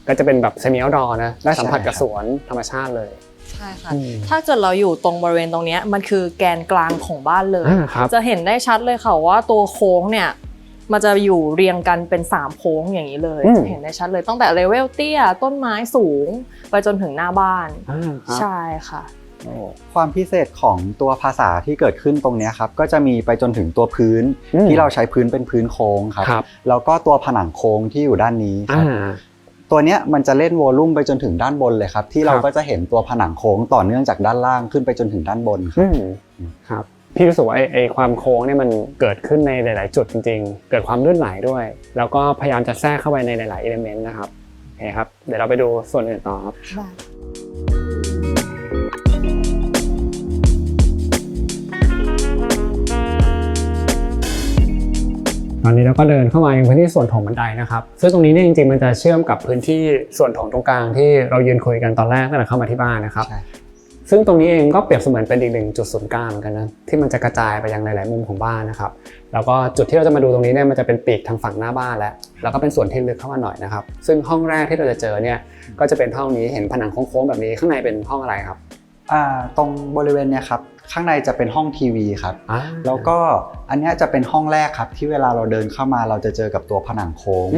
Speaker 1: ก็จะเป็นแบบ semi outdoor นะได้สัมผัสกับสวนธรรมชาติเลย
Speaker 4: ใช่ค่ะถ้าเกิดเราอยู่ตรงบริเวณตรงนี้มันคือแกนกลางของบ้านเลยจะเห็นได้ชัดเลยค่ะว่าตัวโค้งเนี่ยมันจะอยู่เรียงกันเป็น3โค้งอย่างนี้เลยเห็นได้ชัดเลยตั้งแต่เลเวลเตี้ยต้นไม้สูงไปจนถึงหน้าบ้านใช่ค่ะ
Speaker 3: ความพิเศษของตัวภาษาที่เกิดขึ้นตรงนี้ครับก็จะมีไปจนถึงตัวพื้นที่เราใช้พื้นเป็นพื้นโค้งครับแล้วก็ตัวผนังโค้งที่อยู่ด้านนี้ครับตัวเนี้ยมันจะเล่นโวลุ่มไปจนถึงด้านบนเลยครับที่เราก็จะเห็นตัวผนังโค้งต่อเนื่องจากด้านล่างขึ้นไปจนถึงด้านบน
Speaker 1: ครับพี่รู้สึกว่าไอ้ความโค้งเนี่ยมันเกิดขึ้นในหลายๆจุดจริงๆเกิดความลื่นไหลด้วยแล้วก็พยายามจะแทรกเข้าไปในหลายๆอิเลเมนต์นะครับโอเคครับเดี๋ยวเราไปดูส่วนอื่นต่อครับตอนนี้เราก็เดินเข้ามาในพื้นที่ส่วนโถงบันไดนะครับซึ่งตรงนี้เนี่ยจริงๆมันจะเชื่อมกับพื้นที่ส่วนโถงตรงกลางที่เรายืนคุยกันตอนแรกตั้งแต่เข้ามาที่บ้านนะครับซึ่งตรงนี้เองก็เปรียบเสมือนเป็นอีกหนึ่งจุดศูนย์กลางเหมือนกันนะที่มันจะกระจายไปยังหลายๆมุมของบ้านนะครับแล้วก็จุดที่เราจะมาดูตรงนี้เนี่ยมันจะเป็นปีกทางฝั่งหน้าบ้านแล้วก็เป็นส่วนที่ลึกเข้ามาหน่อยนะครับซึ่งห้องแรกที่เราจะเจอเนี่ยก็จะเป็นห้องนี้เห็นผนังโค้งๆแบบนี้ข้างในเป็นห้องอะไรครับ
Speaker 3: ตรงบริเวณเนี้ยครับข้างในจะเป็นห้องทีวีครับแล้วก็อันนี้จะเป็นห้องแรกครับที่เวลาเราเดินเข้ามาเราจะเจอกับตัวผนังโค้ง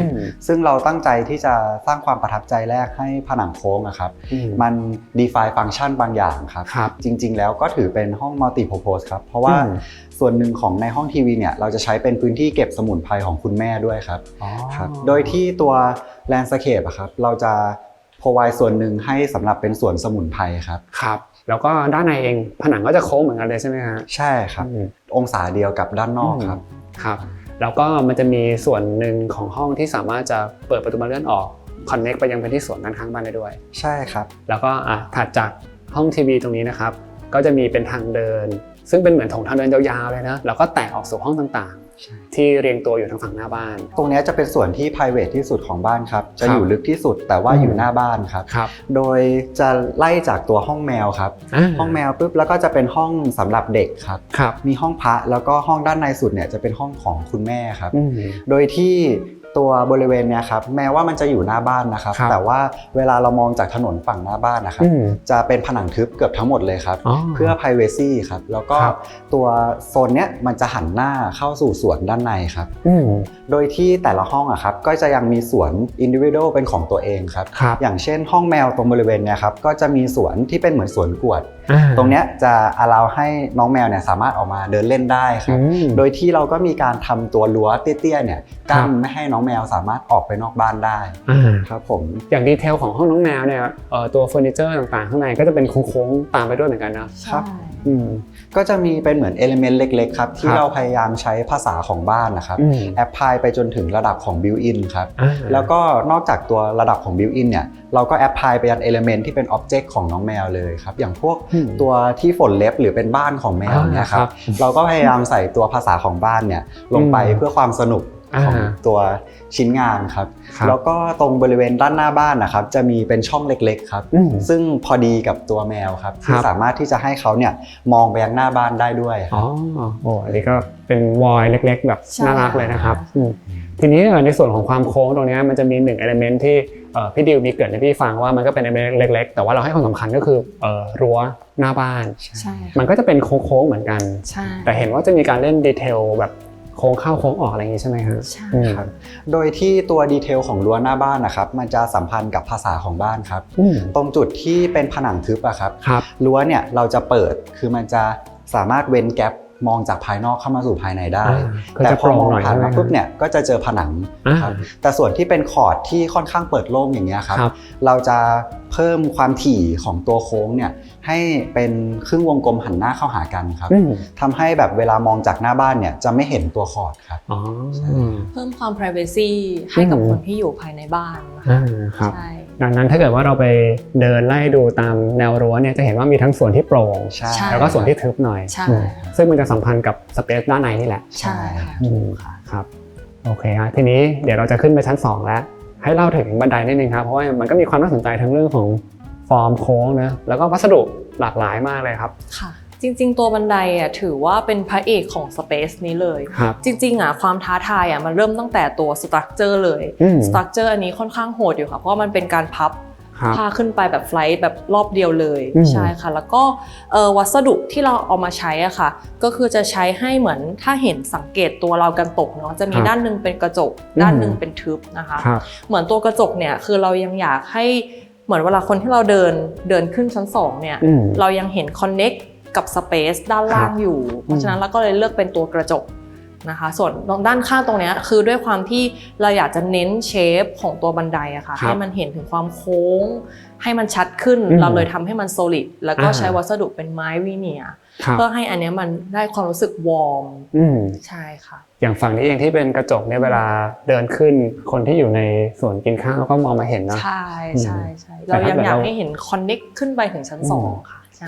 Speaker 3: ซึ่งเราตั้งใจที่จะสร้างความประทับใจแรกให้ผนังโค้งครับมัน define function บางอย่างครับจริงๆแล้วก็ถือเป็นห้อง multi purpose ครับเพราะว่าส่วนหนึ่งของในห้องทีวีเนี่ยเราจะใช้เป็นพื้นที่เก็บสมุนไพรของคุณแม่ด้วยครับโดยที่ตัว landscape ครับเราจะprovide ส่วนหนึ่งให้สำหรับเป็นสวนสมุนไพร
Speaker 1: ครับแล้วก็ด้านในเองผนังก็จะโค้งเหมือนกันเลยใช่ไหมฮะ
Speaker 3: ใช่ครับองศาเดียวกับด้านนอก
Speaker 1: ครับแล้วก็มันจะมีส่วนหนึ่งของห้องที่สามารถจะเปิดประตูบานเลื่อนออกคอนเนคไปยังพื้นที่สวนด้านข้างบ้านได้ด้วย
Speaker 3: ใช่ครับ
Speaker 1: แล้วก็ถัดจาก ห้องทีวีตรงนี้นะครับก็จะมีเป็นทางเดินซึ่งเป็นเหมือนถงทางเดินยาวๆเลยนะแล้วก็แตกออกสู่ห้องต่างๆที่เรียงตัวอยู่ทางฝั่งหน้าบ้าน
Speaker 3: ตรงนี้จะเป็นส่วนที่ private ที่สุดของบ้านครับจะอยู่ลึกที่สุดแต่ว่าอยู่หน้าบ้านครับโดยจะไล่จากตัวห้องแมวครับห้องแมวปุ๊บแล้วก็จะเป็นห้องสำหรับเด็กครับมีห้องพระแล้วก็ห้องด้านในสุดเนี่ยจะเป็นห้องของคุณแม่ครับโดยที่ตัวบริเวณเนี้ยครับแม้ว่ามันจะอยู่หน้าบ้านนะครับแต่ว่าเวลาเรามองจากถนนฝั่งหน้าบ้านนะครับจะเป็นผนังทึบเกือบทั้งหมดเลยครับเพื่อ privacy ครับแล้วก็ตัวโซนเนี้ยมันจะหันหน้าเข้าสู่สวนด้านในครับโดยที่แต่ละห้องอะครับก็จะยังมีสวน individual เป็นของตัวเองครับอย่างเช่นห้องแมวตรงบริเวณเนี้ยครับก็จะมีสวนที่เป็นเหมือนสวนกวดตรงเนี้ยจะ allow ให้น้องแมวเนี่ยสามารถออกมาเดินเล่นได้ครับโดยที่เราก็มีการทำตัวรั้วเตี้ยๆเนี่ยกั้นไม่ให้น้องแมวสามารถออกไปนอกบ้านได้ครับผม
Speaker 1: อย่างดีเทลของห้องน้องแมวเนี่ยตัวเฟอร์นิเจอร์ต่างๆข้างในก็จะเป็นโค้งๆตามไปด้วยเหมือนกัน
Speaker 3: นะครับก็จะมีเป็นเหมือนเอลิเมนต์เล็กๆครับที่เราพยายามใช้ภาษาของบ้านนะครับแอพพลายไปจนถึงระดับของบิวอินครับแล้วก็นอกจากตัวระดับของบิวอินเนี่ยเราก็แอพพลายไปยันเอลิเมนต์ที่เป็นอ็อบเจกต์ของน้องแมวเลยครับอย่างพวกตัวที่ฝนเล็บหรือเป็นบ้านของแมวเนี่ยครับเราก็พยายามใส่ตัวภาษาของบ้านเนี่ยลงไปเพื่อความสนุกของตัวชิ้นงานครับแล้วก็ตรงบริเวณด้านหน้าบ้านนะครับจะมีเป็นช่องเล็กๆครับซึ่งพอดีกับตัวแมวครับที่สามารถที่จะให้เขาเนี่ยมองไปยังหน้าบ้านได้ด้วย
Speaker 1: อ๋อโอ้อันนี้ก็เป็นวอยเล็กๆแบบน่ารักเลยนะครับทีนี้ในส่วนของความโค้งตรงนี้มันจะมี1 element ที่พี่ดิวมีเกริ่นให้พี่ฟังว่ามันก็เป็น element เล็กๆแต่ว่าเราให้ความสำคัญก็คือรั้วหน้าบ้านมันก็จะเป็นโค้งๆเหมือนกันแต่เห็นว่าจะมีการเล่นดีเทลแบบโค้งเข้าโค้งออกอะไรอย่างนี้ใช่ไหมครับ
Speaker 4: ใช่ครับ
Speaker 3: โดยที่ตัวดีเทลของรั้วหน้าบ้านนะครับมันจะสัมพันธ์กับภาษาของบ้านครับตรงจุดที่เป็นผนังทึบอะครับรั้วเนี่ยเราจะเปิดคือมันจะสามารถเว้นแกปมองจากภายนอกเข้ามาสู่ภายในได้แต่พอมองผ่านมาปุ๊บเนี่ยก็จะเจอผนังครับแต่ส่วนที่เป็นคอร์ดที่ค่อนข้างเปิดโล่งอย่างเงี้ยครับเราจะเพิ่มความถี่ของตัวโค้งเนี่ยให้เป็นครึ่งวงกลมหันหน้าเข้าหากันครับทำให้แบบเวลามองจากหน้าบ้านเนี่ยจะไม่เห็นตัวคอร์ดครับ
Speaker 4: เพิ่มความ privacy ให้กับคนที่อยู่ภายในบ้าน
Speaker 1: นะครับดังนั้นถ้าเกิดว่าเราไปเดินไล่ดูตามแนวรั้วเนี่ยจะเห็นว่ามีทั้งส่วนที่โปร่งแล้วก็ส่วนที่ทึบหน่อยซึ่งมันจะสัมพันธ์กับสเปซด้านในนี่แหละ
Speaker 4: ใช่ค่ะ
Speaker 1: ครับโอเคครับทีนี้เดี๋ยวเราจะขึ้นไปชั้น2แล้วให้เล่าถึงบันไดนิดนึงครับเพราะว่ามันก็มีความน่าสนใจทั้งเรื่องของฟอร์มโค้งนะแล้วก็วัสดุหลากหลายมากเลยครับ
Speaker 4: ค่ะจริงๆตัวบันไดถือว่าเป็นพระเอกของสเปซนี้เลยจริงๆความท้าทายมันเริ่มตั้งแต่ตัวสตรัคเจอร์เลยสตรัคเจอร์อันนี้ค่อนข้างโหดอยู่ค่ะเพราะมันเป็นการพับพาขึ้นไปแบบไฟล์แบบรอบเดียวเลยใช่ค่ะแล้วก็วัสดุที่เราเอามาใช้ค่ะก็คือจะใช้ให้เหมือนถ้าเห็นสังเกตตัวเรากันตกเนาะจะมีด้านนึงเป็นกระจกด้านนึงเป็นทึบนะคะเหมือนตัวกระจกเนี่ยคือเรายังอยากให้เหมือนเวลาคนที่เราเดินขึ้นชั้น2เนี่ยเรายังเห็นคอนเน็กกับสเปซด้านล่างอยู่เพราะฉะนั้นเราก็เลยเลือกเป็นตัวกระจกนะคะส่วนด้านข้างตรงนี้คือด้วยความที่เราอยากจะเน้นเชฟของตัวบันไดอะค่ะให้มันเห็นถึงความโค้งให้มันชัดขึ้นเราเลยทำให้มัน solid แล้วก็ใช้วัสดุเป็นไม้วีเนียร์เพื่อให้อันนี้มันได้ความรู้สึกวอร์มใช่ค่ะ
Speaker 1: อย่างฝั่งนี้เองที่เป็นกระจกเนี่ยเวลาเดินขึ้นคนที่อยู่ในสวนกินข้าวก็มองมาเห็นนะ
Speaker 4: ใช่ใช่ใช่เรายังอยากให้เห็นคอนเน็กขึ้นไปถึงชั้น2ค่ะใช่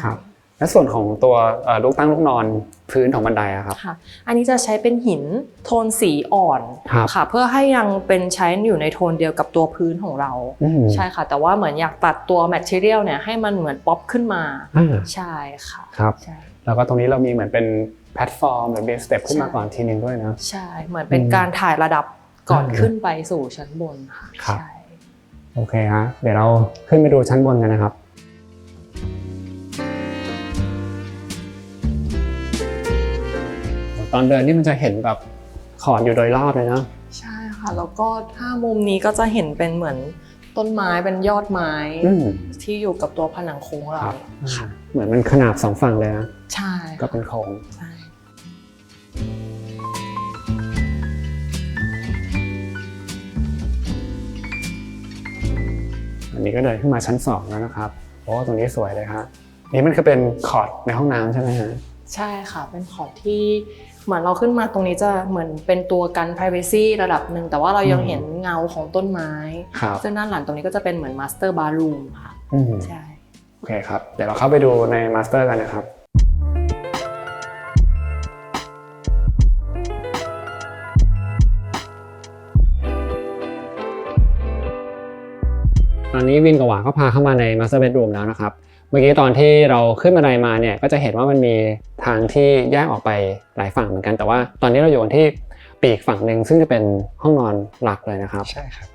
Speaker 1: และส่วนของตัวลูกตั้งลูกนอนพื้นของบันไดอะครับ
Speaker 4: ค่ะอันนี้จะใช้เป็นหินโทนสีอ่อนค่ะเพื่อให้ยังเป็นใช้อยู่ในโทนเดียวกับตัวพื้นของเราใช่ค่ะแต่ว่าเหมือนอยากตัดตัวแมททีเรียลเนี่ยให้มันเหมือนป๊อปขึ้นมาใช่ค่ะ
Speaker 1: ครับแล้วก็ตรงนี้เรามีเหมือนเป็นแพลตฟอร์มหรือเบสสเต็ปขึ้นมาก่อนทีนึงด้วยนะ
Speaker 4: ใช่เหมือนเป็นการถ่ายระดับก่อนขึ้นไปสู่ชั้นบนค่ะใช่
Speaker 1: โอเคฮะเดี๋ยวเราขึ้นไปดูชั้นบนกันนะครับตอนเดินนี่มันจะเห็นแบบขอดอยู่โดยรอบเลยนะ
Speaker 4: ใช่ค่ะแล้วก็ถ้ามุมนี้ก็จะเห็นเป็นเหมือนต้นไม้เป็นยอดไม้ที่อยู่กับตัวผนังโค้งเรา
Speaker 1: เหมือนมันขนาบ2ฝั่งเลยนะ
Speaker 4: ใช่
Speaker 1: ก็เป็นโค้ง
Speaker 4: ใช่
Speaker 1: อันนี้ก็เดินขึ้นมาชั้น2แล้วนะครับโอ้ตรงนี้สวยเลยครับนี่มันคือเป็นคอร์ดในห้องน้ำใช่ไหมฮะ
Speaker 4: ใช่ค่ะเป็นคอร์ดที่เหมือนเราขึ้นมาตรงนี้จะเหมือนเป็นตัวกัน privacy ระดับหนึ่งแต่ว่าเรายังเห็นเงาของต้นไม้ซึ่งด้านหลังตรงนี้ก็จะเป็นเหมือน master bathroom ค่ะใช่
Speaker 1: โอเคครับเดี๋ยวเราเข้าไปดูในมาสเตอร์กันนะครับตอนนี้วินกับหวานก็พาเข้ามาใน Master Bedroom แล้วนะครับเมื่อกี้ตอนที่เราขึ้นบันไดมาเนี่ยก็จะเห็นว่ามันมีทางที่แยกออกไปหลายฝั่งเหมือนกันแต่ว่าตอนนี้เราอยู่ที่ปีกฝั่งหนึ่งซึ่งจะเป็นห้องนอนหลักเลยนะครับ
Speaker 3: ใช่ครับ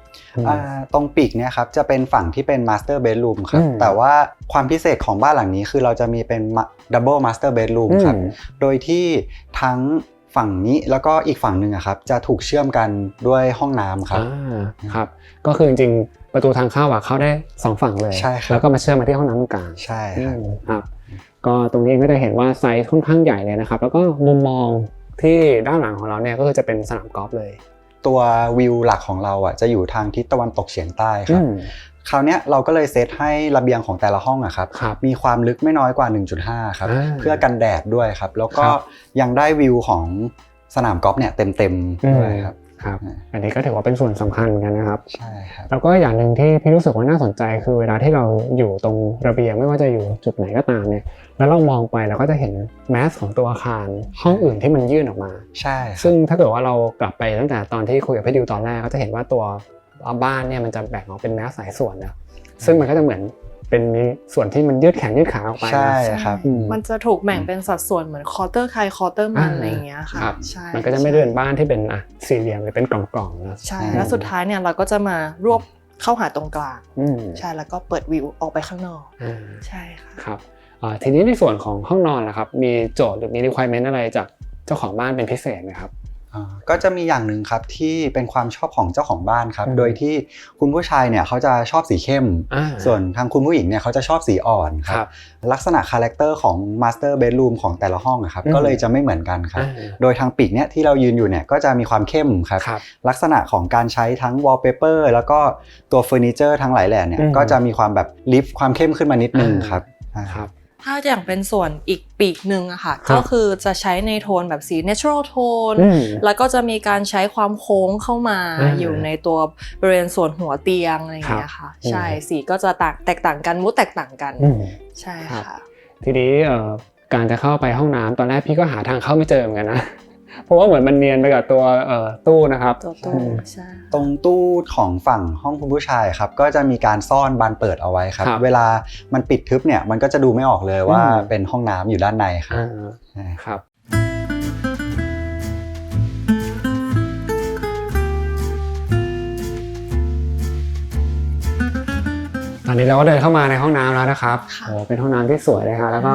Speaker 3: ตรงปีกเนี่ยครับจะเป็นฝั่งที่เป็น Master Bedroom ครับแต่ว่าความพิเศษของบ้านหลังนี้คือเราจะมีเป็น Double Master Bedroom ครับโดยที่ทั้งฝั่งนี้แล้วก็อีกฝั่งหนึ่งครับจะถูกเชื่อมกันด้วยห้องน้ำครับ
Speaker 1: ครับก็คือจริงๆประตูทางเข้าเข้าได้2ฝั่งเลย
Speaker 3: ใช่ครับ
Speaker 1: แล้วก็มาเชื่อมมาที่ห้องน้ำตรงกลาง
Speaker 3: ใช่
Speaker 1: ครับก็ตรงนี้ก็จะเห็นว่าไซส์ค่อนข้างใหญ่เลยนะครับแล้วก็มุมมองที่ด้านหลังของเราเนี่ยก็คือจะเป็นสนามกอล์ฟเลย
Speaker 3: ตัววิวหลักของเราจะอยู่ทางทิศตะวันตกเฉียงใต้ครับคราวนี้เราก็เลยเซตให้ระเบียงของแต่ละห้องครับมีความลึกไม่น้อยกว่า 1.5 ครับเพื่อกันแดดด้วยครับแล้วก็ยังได้วิวของสนามกอล์ฟเนี่ยเต็มๆด้วยครับ
Speaker 1: อันนี้ก็ถือว่าเป็นส่วนสำคัญกันนะครับ
Speaker 3: ใช่ครับ
Speaker 1: แล้วก็อย่างหนึ่งที่พี่รู้สึกว่าน่าสนใจคือเวลาที่เราอยู่ตรงระเบียงไม่ว่าจะอยู่จุดไหนก็ตามเนี่ยแล้วเรามองไปเราก็จะเห็นแมสของตัวอาคารห้องอื่นที่มันยื่นออกมา
Speaker 3: ใช่
Speaker 1: ซึ่งถ้าเกิดว่าเรากลับไปตั้งแต่ตอนที่คุยกับพี่ดิวตอนแรกก็จะเห็นว่าตัวบ้านเนี่ยมันจะแบ่งออกเป็นแมสหลายส่วนนะซึ่งมันก็จะเหมือนเป็นมีส่วนที่มันยืดแขนยืดขาออกไป
Speaker 3: ใช่ครับ
Speaker 4: มันจะถูกแบ่งเป็นสัดส่วนเหมือนคอร์เตอร์ใครคอร์เตอร์มันอะไรอย่างเงี้ยค่ะ
Speaker 1: ใช่มันก็จะไม่ได้เป็นบ้านที่เป็นสี่เหลี่ยมหรือเป็นกล่องๆนะ
Speaker 4: ใช่แล้วสุดท้ายเนี่ยเราก็จะมารวบเข้าหาตรงกลางใช่แล้วก็เปิดวิวออกไปข้างนอกใช่ค่ะ
Speaker 1: ครับทีนี้ในส่วนของห้องนอนล่ะครับมีโจทย์หรือมี requirement อะไรจากเจ้าของบ้านเป็นพิเศษไหมครับ
Speaker 3: ก็จะมีอย่างหนึ่งครับที่เป็นความชอบของเจ้าของบ้านครับโดยที่คุณผู้ชายเนี่ยเขาจะชอบสีเข้มส่วนทางคุณผู้หญิงเนี่ยเขาจะชอบสีอ่อนครับลักษณะคาแรคเตอร์ของ Master Bedroom ของแต่ละห้องครับก็เลยจะไม่เหมือนกันครับโดยทางปีกเนี่ยที่เรายืนอยู่เนี่ยก็จะมีความเข้มครับลักษณะของการใช้ทั้ง wallpaper แล้วก็ตัวเฟอร์นิเจอร์ทั้งหลายแหล่เนี่ยก็จะมีความแบบลิฟต์ความเข้มขึ้นมานิดนึงครับ
Speaker 4: ถ้าอย่างเป็นส่วนอีกปีกหนึ่งอะค่ะก็คือจะใช้ในโทนแบบสี natural tone แล้วก็จะมีการใช้ความโค้งเข้ามาอยู่ในตัวบริเวณส่วนหัวเตียงอะไรอย่างเงี้ยค่ะใช่สีก็จะแตกต่างกันมูดแตกต่างกันใช่ค่ะ
Speaker 1: ทีนี้การจะเข้าไปห้องน้ำตอนแรกพี่ก็หาทางเข้าไม่เจอเหมือนกันนะเพราะว่าเหมือนมันเนียนไปกับตัวตู้นะครับ
Speaker 4: ตัวตู้ใช่
Speaker 3: ตรงตู้ของฝั่งห้องคุณผู้ชายครับก็จะมีการซ่อนบานเปิดเอาไว้ครับเวลามันปิดทึบเนี่ยมันก็จะดูไม่ออกเลยว่าเป็นห้องน้ำอยู่ด้านในครับ
Speaker 1: ครับตอนนี้เราก็เดินเข้ามาในห้องน้ำแล้วนะครับโอ้เป็นห้องน้ำที่สวยเลยค่ะแล้วก็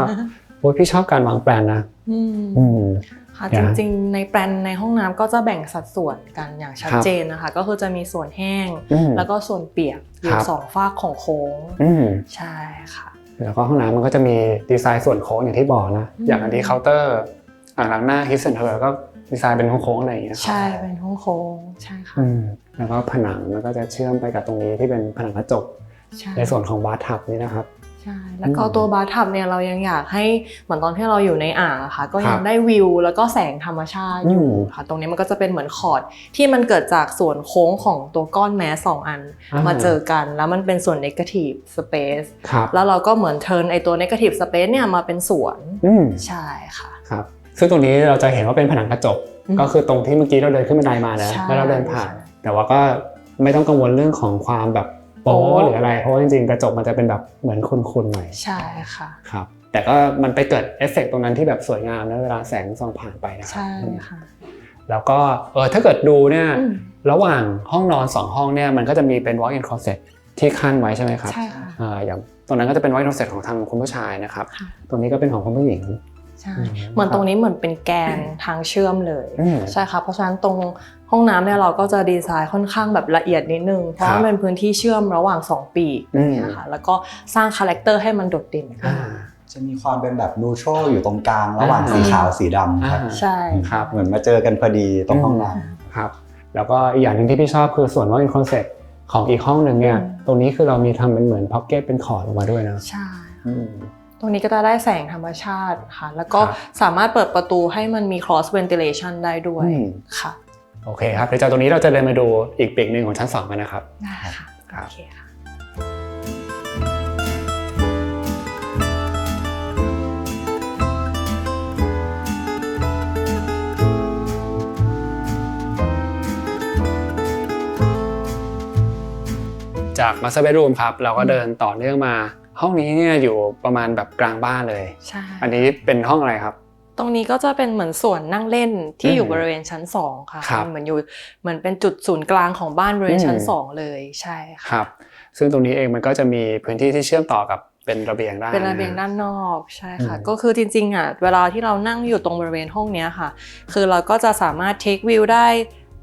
Speaker 1: พี่ชอบการวางแปลนนะ
Speaker 4: ค่ะจริงๆในแปลนในห้องน้ำก็จะแบ่งสัดส่วนกันอย่างชัดเจนนะคะก็คือจะมีส่วนแห้งแล้วก็ส่วนเปียกอยู่2ฝากของโค้งใช่ค่ะ
Speaker 1: แล้วก็ห้องน้ำมันก็จะมีดีไซน์ส่วนโค้งอย่างที่บอกนะอย่างอันที่เคาน์เตอร์หลังหน้า His and Her ก็ดีไซน์เป็นโค้งๆอะไรอย่างเงี้ย
Speaker 4: ใช่เป็นโค้งใช่ค่ะ
Speaker 1: แล้วก็ผนังมันก็จะเชื่อมไปกับตรงนี้ที่เป็นผนังกระจกในส่วนของบาร์ทับนี่นะครับ
Speaker 4: ใช่แล้วก็ตัวบาร์ทับเนี่ยเรายังอยากให้เหมือนตอนที่เราอยู่ในอ่างอะค่ะก็ยังได้วิวแล้วก็แสงธรรมชาติอยู่ค่ะตรงนี้มันก็จะเป็นเหมือนคอร์ดที่มันเกิดจากส่วนโค้งของตัวก้อนแมส2อันมาเจอกันแล้วมันเป็นส่วน negative space แล้วเราก็เหมือนเทิร์นไอตัว negative space เนี่ยมาเป็นสวนใช่ค่ะ
Speaker 1: ครับซึ่งตรงนี้เราจะเห็นว่าเป็นผนังกระจกก็คือตรงที่เมื่อกี้เราเดินขึ้นบันไดมาแล้วเราเดินผ่านแต่ว่าก็ไม่ต้องกังวลเรื่องของความแบบโป๊หรืออะไรเพราะว่าจริงๆกระจกมันจะเป็นแบบเหมือนคุนๆหน่อย
Speaker 4: ใช่ค่ะ
Speaker 1: ครับแต่ก็มันไปเกิดเอฟเฟกต์ตรงนั้นที่แบบสวยงามนะเวลาแสงส่องผ่านไปนะครับ
Speaker 4: ใช่ค่ะ
Speaker 1: แล้วก็ถ้าเกิดดูเนี่ยระหว่างห้องนอน2ห้องเนี่ยมันก็จะมีเป็น walk-in closet ที่ขั้นไว้ใช่ไหมครับ
Speaker 4: ใช่ค่ะ
Speaker 1: อย่างตรงนั้นก็จะเป็น walk-in closet ของทางคุณผู้ชายนะครับตรงนี้ก็เป็นของคุณผู้หญิง
Speaker 4: ใช่เหมือนตรงนี้เหมือนเป็นแกนทางเชื่อมเลยใช่ค่ะเพราะฉะนั้นตรงห้องน้ำเนี่ยเราก็จะดีไซน์ค่อนข้างแบบละเอียดนิดนึงเพราะว่าเป็นพื้นที่เชื่อมระหว่าง2ปีกนะคะแล้วก็สร้างคาแรคเตอร์ให้มันโดดเด่น
Speaker 3: จะมีความเป็นแบบนูโตรอยู่ตรงกลางระหว่างสีขาวสีดำครับ
Speaker 4: ใช่
Speaker 1: ครับ
Speaker 3: เหมือนมาเจอกันพอดีตรงห้องน้
Speaker 1: ำครับแล้วก็อีกอย่างนึงที่พี่ชอบคือส่วนว่าเป็นคอนเซ็ปต์ของอีกห้องนึงเนี่ยตรงนี้คือเรามีทำเป็นเหมือนพ็อกเก็ตเป็นคอร์ดออกมาด้วยนะ
Speaker 4: ใช่ตรงนี้ก็จะได้แสงธรรมชาติค่ะแล้วก็สามารถเปิดประตูให้มันมี cross ventilation ได้ด้วยค่ะ
Speaker 1: โอเคครับเดี๋ยวจากตรงนี้เราจะเดินมาดูอีกปีกหนึ่งของชั้น2กันนะครับ
Speaker 4: ได้ค่ะโอเคค่ะ
Speaker 1: จาก Master Bedroom ครับเราก็เดินต่อเนื่องมาห้องนี้เนี่ยอยู่ประมาณแบบกลางบ้านเลย
Speaker 4: ใช่
Speaker 1: อันนี้เป็นห้องอะไรครับ
Speaker 4: ตรงนี้ก็จะเป็นเหมือนสวนนั่งเล่นที่อยู่บริเวณชั้น2ค่ะเหมือนเป็นจุดศูนย์กลางของบ้านบริเวณชั้น2เลยใช่ค่ะ
Speaker 1: ครับซึ่งตรงนี้เองมันก็จะมีพื้นที่ที่เชื่อมต่อกับเป็นระเบียงได้
Speaker 4: เป็นระเบียงด้านนอกใช่ค่ะก็คือจริงๆอ่ะเวลาที่เรานั่งอยู่ตรงบริเวณห้องนี้ค่ะคือเราก็จะสามารถ take view ได้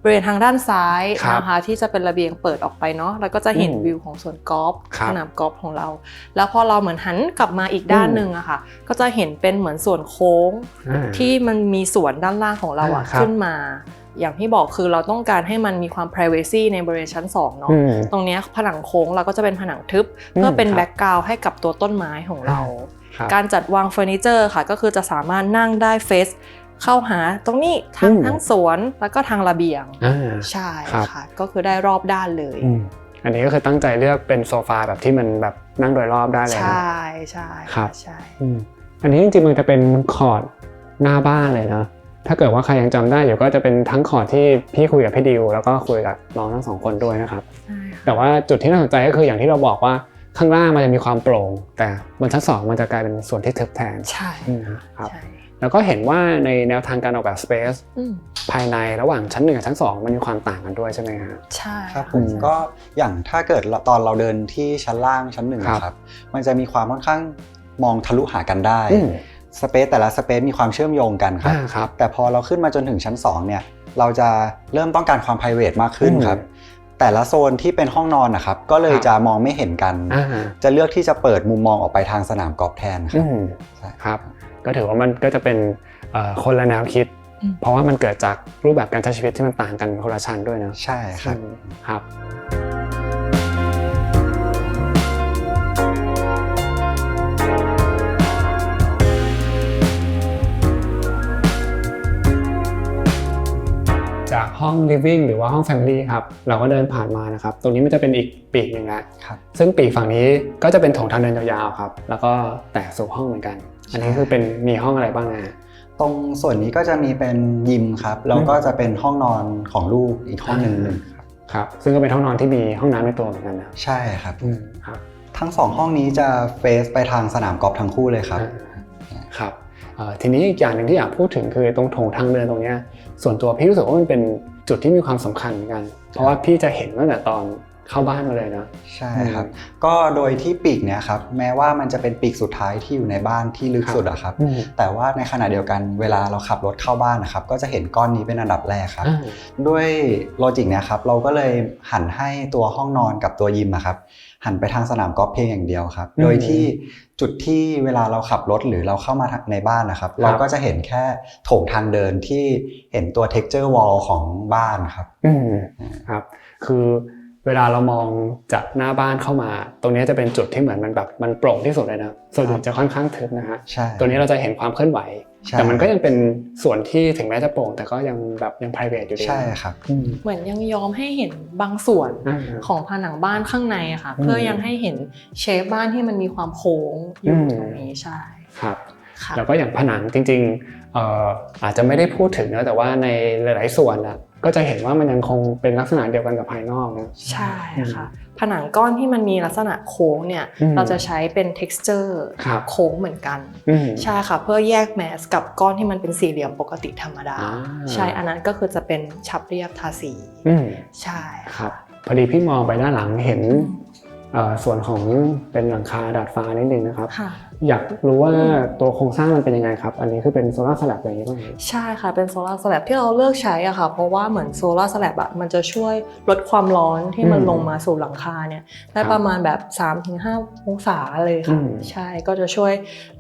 Speaker 4: บริเวณทางด้านซ้ายนะคะที่จะเป็นระเบียงเปิดออกไปเนาะแล้วก็จะเห็นวิวของสวนกอล์ฟสนามกอล์ฟของเราแล้วพอเราเหมือนหันกลับมาอีกด้านนึงอะค่ะก็จะเห็นเป็นเหมือนสวนโค้งที่มันมีสวนด้านล่างของเราอะขึ้นมาอย่างที่บอกคือเราต้องการให้มันมีความ privacy ในบริเวณชั้น2เนาะตรงนี้ผนังโค้งเราก็จะเป็นผนังทึบเพื่อเป็นแบ็กกราวด์ให้กับตัวต้นไม้ของเราการจัดวางเฟอร์นิเจอร์ค่ะก็คือจะสามารถนั่งได้เฟซเข้าหาตรงนี้ทั้งสวนแล้วก็ทางระเบียงใช่ค่ะก็คือได้รอบด้านเลย
Speaker 1: อันนี้ก็คือตั้งใจเลือกเป็นโซฟาแบบที่มันแบบนั่งโดยรอบได้เลย
Speaker 4: ใช่ใช่
Speaker 1: ครับ
Speaker 4: ใช่
Speaker 1: อันนี้จริงๆมันจะเป็นคอร์ดหน้าบ้านเลยนะถ้าเกิดว่าใครยังจำได้อยู่ก็จะเป็นทั้งคอร์ดที่พี่คุยกับพี่ดิวแล้วก็คุยกับน้องทั้ง2คนด้วยนะครับแต่ว่าจุดที่น่าสนใจก็คืออย่างที่เราบอกว่าข้างล่างมันจะมีความโปร่งแต่บนชั้น2มันจะกลายเป็นส่วนที่ทึบแทน
Speaker 4: ใช่
Speaker 1: ครับแล้วก็เห็นว่าในแนวทางการออกแบบ Space ภายในระหว่างชั้น1กับชั้น2มันมีความต่างกันด้วยใช่ไหมครับ
Speaker 4: ใช่
Speaker 3: ครับผมก็อย่างถ้าเกิดตอนเราเดินที่ชั้นล่างชั้น1นะครับมันจะมีความค่อนข้างมองทะลุหากันได้สเปซแต่ละสเปซมีความเชื่อมโยงกันครับแต่พอเราขึ้นมาจนถึงชั้น2เนี่ยเราจะเริ่มต้องการความ private มากขึ้นครับแต่ละโซนที่เป็นห้องนอนนะครับก็เลยจะมองไม่เห็นกันจะเลือกที่จะเปิดมุมมองออกไปทางสนามกอล์ฟแทน
Speaker 1: ครับก็ถือว่ามันก็จะเป็นคนละแนวคิดเพราะว่ามันเกิดจากรูปแบบการใช้ชีวิตที่มันต่างกันคนละชั้นด้วยนะ
Speaker 3: ใช่ครับ
Speaker 1: ครับจากห้อง living หรือว่าห้อง family ครับเราก็เดินผ่านมานะครับตรงนี้มันจะเป็นอีกปีกหนึ่งแล้วซึ่งปีกฝั่งนี้ก็จะเป็นโถงทางเดินยาวๆครับแล้วก็แตกสู่ห้องเหมือนกันอันนี้คือเป็นมีห้องอะไรบ้างนะ
Speaker 3: ตรงส่วนนี้ก็จะมีเป็นยิมครับแล้วก็จะเป็นห้องนอนของลูกอีกห้องหนึ่ง
Speaker 1: ครับซึ่งก็เป็นห้องนอนที่มีห้องน้ำในตัวเหมือนกันนะ
Speaker 3: ใช่ครับทั้ง2ห้องนี้จะเฟซไปทางสนามกอล์ฟทั้งคู่เลยครับ
Speaker 1: ครับทีนี้อีกอย่างหนึ่งที่อยากพูดถึงคือตรงโถงทางเดินตรงนี้ส่วนตัวพี่รู้สึกว่ามันเป็นจุดที่มีความสำคัญเหมือนกันเพราะว่าพี่จะเห็นตั้งแต่ตอนเข้าบ้านมาเลยนะ
Speaker 3: ใช่ครับก็โดยที่ปีกเนี่ยครับแม้ว่ามันจะเป็นปีกสุดท้ายที่อยู่ในบ้านที่ลึกสุดอะครับแต่ว่าในขณะเดียวกันเวลาเราขับรถเข้าบ้านนะครับก็จะเห็นก้อนนี้เป็นอันดับแรกครับด้วยโลจิกเนี่ยครับเราก็เลยหันให้ตัวห้องนอนกับตัวยิมนะครับหันไปทางสนามกอล์ฟเพียงอย่างเดียวครับโดยที่จุดที่เวลาเราขับรถหรือเราเข้ามาในบ้านนะครับเราก็จะเห็นแค่โถงทางเดินที่เห็นตัว texture wall ของบ้านครับ
Speaker 1: ครับคือเวลาเรามองจากหน้าบ้านเข้ามาตรงนี้จะเป็นจุดที่เหมือนมันแบบมันโปร่งที่สุดเลยนะส่วนอื่นจะค่อนข้างทึบนะฮะตัวนี้เราจะเห็นความเคลื่อนไหวแต่มันก็ยังเป็นส่วนที่ถึงแม้จะโปร่งแต่ก็ยังแบบยัง private อยู่ดี
Speaker 3: ใช่ครับ
Speaker 4: เหมือนยังยอมให้เห็นบางส่วนของผนังบ้านข้างในอะค่ะเพื่อยังให้เห็นเชฟบ้านที่มันมีความโค้งอยู่ตรงนี้ใช่
Speaker 1: ครับแล้วก็อย่างผนังจริงๆอาจจะไม่ได้พูดถึงนะแต่ว่าในหลายๆส่วนอะก็จะเห็นว่ามันยังคงเป็นลักษณะเดียวกันกับภายนอกนะ
Speaker 4: ใช่ค่ะผนังก้อนที่มันมีลักษณะโค้งเนี่ยเราจะใช้เป็น texture โค้งเหมือนกันใช่ค่ะเพื่อแยกแมสกับก้อนที่มันเป็นสี่เหลี่ยมปกติธรรมดาใช่อันนั้นก็คือจะเป็นฉับเรียบทาสีใช่
Speaker 1: ครับพอดีพี่มองไปด้านหลังเห็นส่วนของเป็นหลังคาดาดฟ้านิดนึงนะครับอยากรู้ว่าตัวโครงสร้างมันเป็นยังไงครับอันนี้คือเป็นโซลาร์สแลบอะไรอย่างนี้ป่ะ
Speaker 4: ใช่ค่ะเป็นโซลาร์สแลบที่เราเลือกใช้อะค่ะเพราะว่าเหมือนโซลาร์สแลบอะมันจะช่วยลดความร้อนที่มันลงมาสู่หลังคาเนี่ยได้ประมาณแบบ 3-5 องศาเลยค่ะใช่ก็จะช่วย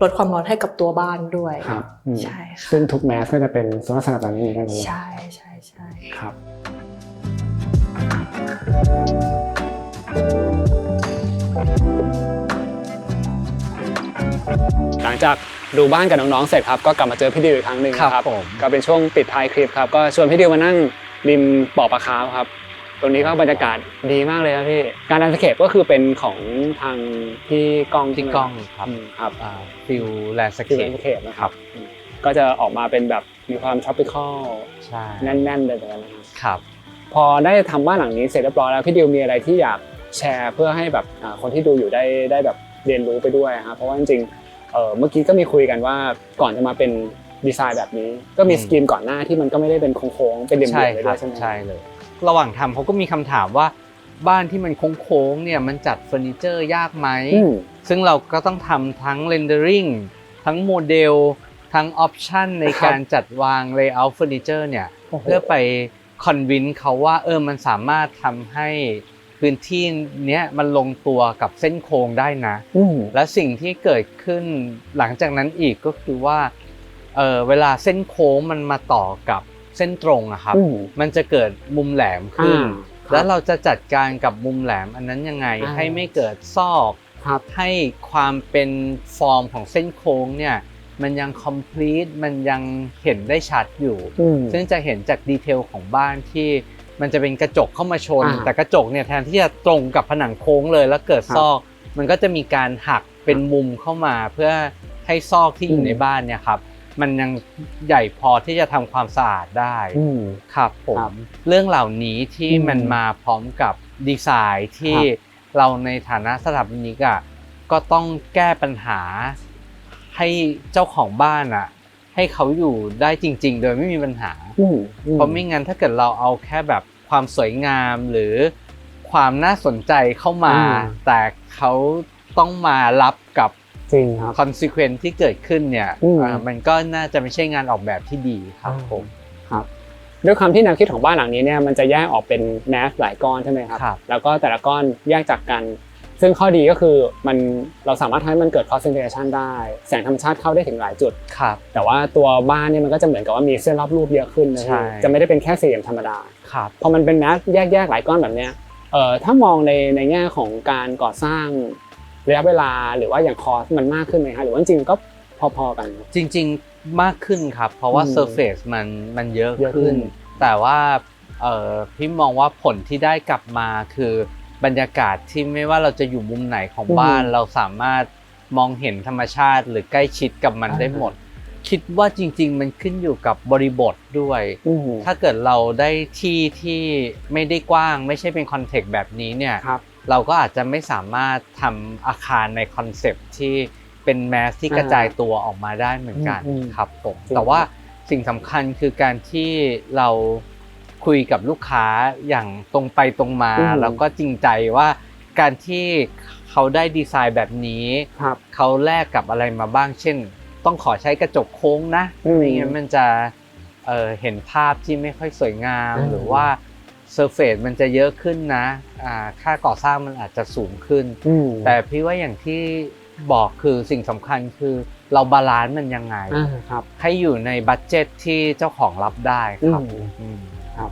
Speaker 4: ลดความร้อนให้กับตัวบ้านด้วยใช่ค่ะ
Speaker 1: ซึ่งทุกแมสก็จะเป็นโซลาร์สแลบแบบนี้ได้เลย
Speaker 4: ใช่ใช่ใช่
Speaker 1: ครับหลังจากดูบ้านกับน้องๆเสร็จครับก็กลับมาเจอพี่ดิวอีกครั้งหนึ่งครับก็เป็นช่วงปิดท้ายคลิปครับก็ชวนพี่ดิวมานั่งริมบ่อปลาคาร์ฟครับตรงนี้ก็บรรยากาศดีมากเลยครับพี่การแลนด์สเคปก็คือเป็นของทางพี่ก้อง
Speaker 2: ครับฟิลแลนด์สเคป
Speaker 1: นะครับก็จะออกมาเป็นแบบมีความทรอปิคอลแน่นๆเลยนะครับพอได้ทำบ้านหลังนี้เสร็จเรียบร้อยแล้วพี่ดิวมีอะไรที่อยาก แชร์เพื่อให้แบบคนที่ดูอยู่ได้แบบเรียนรู้ไปด้วยครับเพราะว่าจริงๆเมื่อกี้ก็มีคุยกันว่าก่อนจะมาเป็นดีไซน์แบบนี้ก็มีสกีมก่อนหน้าที่มันก็ไม่ได้เป็นโค้งๆเป็นเหลี่ยมๆเลยด้วยใช่ไหม
Speaker 2: ใช่เลยระหว่างทำเขาก็มีคำถามว่าบ้านที่มันโค้งๆเนี่ยมันจัดเฟอร์นิเจอร์ยากไหมซึ่งเราก็ต้องทำทั้งเรนเดอริงทั้งโมเดลทั้งออปชันในการจัดวางเลเยอร์เฟอร์นิเจอร์เนี่ยเพื่อไปคอนวินเขาว่ามันสามารถทำให้พื้นที่เนี้ยมันลงตัวกับเส้นโค้งได้นะและสิ่งที่เกิดขึ้นหลังจากนั้นอีกก็คือว่าเวลาเส้นโค้งมันมาต่อกับเส้นตรงอะครับมันจะเกิดมุมแหลมขึ้นแล้วเราจะจัดการกับมุมแหลมอันนั้นยังไงให้ไม่เกิดซอกให้ความเป็นฟอร์มของเส้นโค้งเนี่ยมันยัง complete มันยังเห็นได้ชัดอยู่ซึ่งจะเห็นจากดีเทลของบ้านที่มันจะเป็นกระจกเข้ามาชนแต่กระจกเนี่ยแทนที่จะตรงกับผนังโค้งเลยแล้วเกิดซอกมันก็จะมีการหักเป็นมุมเข้ามาเพื่อให้ซอกที่อยู่ในบ้านเนี่ยครับมันยังใหญ่พอที่จะทำความสะอาดได้ครับผมเรื่องเหล่านี้ที่มันมาพร้อมกับดีไซน์ที่เราในฐานะสถาปนิกก็ต้องแก้ปัญหาให้เจ้าของบ้านให้เขาอยู่ได้จริงๆโดยไม่มีปัญหาเพราะไม่งั้นถ้าเกิดเราเอาแค่แบบความสวยงามหรือความน่าสนใจเข้ามาแต่เขาต้องมารับกับ
Speaker 1: จริงครับ
Speaker 2: consequence ที่เกิดขึ้นเนี่ยมันก็น่าจะไม่ใช่งานออกแบบที่ดีครับผม
Speaker 1: ครับด้วยความที่แนวคิดของบ้านหลังนี้เนี่ยมันจะแยกออกเป็นแมสหลายก้อนใช่ไหมครับแล้วก็แต่ละก้อนแยกจากกันซึ่งข้อดีก็คือเราสามารถทำให้มันเกิด concentration ได้แสงธรรมชาติเข้าได้ถึงหลายจุดแต่ว่าตัวบ้านเนี่ยมันก็จะเหมือนกับว่ามีเส้นรอบรูปเยอะขึ้นนะจะไม่ได้เป็นแค่สี่เหลี่ยมธรรมดาพอมันเป็นแมสแยกหลายก้อนแบบเนี้ยถ้ามองในแง่ของการก่อสร้างระยะเวลาหรือว่าอย่างคอสมันมากขึ้นไหมคะหรือว่าจริงๆก็พอๆกัน
Speaker 2: จริงๆมากขึ้นครับเพราะว่า surface มันเยอะขึ้นแต่ว่าพี่มองว่าผลที่ได้กลับมาคือบรรยากาศที่ไม่ว่าเราจะอยู่มุมไหนของบ้านเราสามารถมองเห็นธรรมชาติหรือใกล้ชิดกับมันได้หมดคิดว่าจริงๆมันขึ้นอยู่กับบริบทด้วยถ้าเกิดเราได้ที่ไม่ได้กว้างไม่ใช่เป็นคอนเทกต์แบบนี้เนี่ยเราก็อาจจะไม่สามารถทำอาคารในคอนเซปต์ที่เป็นแมสที่กระจายตัวออกมาได้เหมือนกันครับผมแต่ว่าสิ่งสำคัญคือการที่เราคุยกับลูกค้าอย่างตรงไปตรงมาแล้วก็จริงใจว่าการที่เขาได้ดีไซน์แบบนี้เขาแลกกับอะไรมาบ้างเช่นต้องขอใช้กระจกโค้งนะไม่งั้นมันจะเห็นภาพที่ไม่ค่อยสวยงามหรือว่าเซอร์เฟซมันจะเยอะขึ้นนะค่าก่อสร้างมันอาจจะสูงขึ้นแต่พี่ว่าอย่างที่บอกคือสิ่งสำคัญคือเราบาลานซ์มันยังไงให้อยู่ในบัดเจ็ตที่เจ้าของรับได้ครับ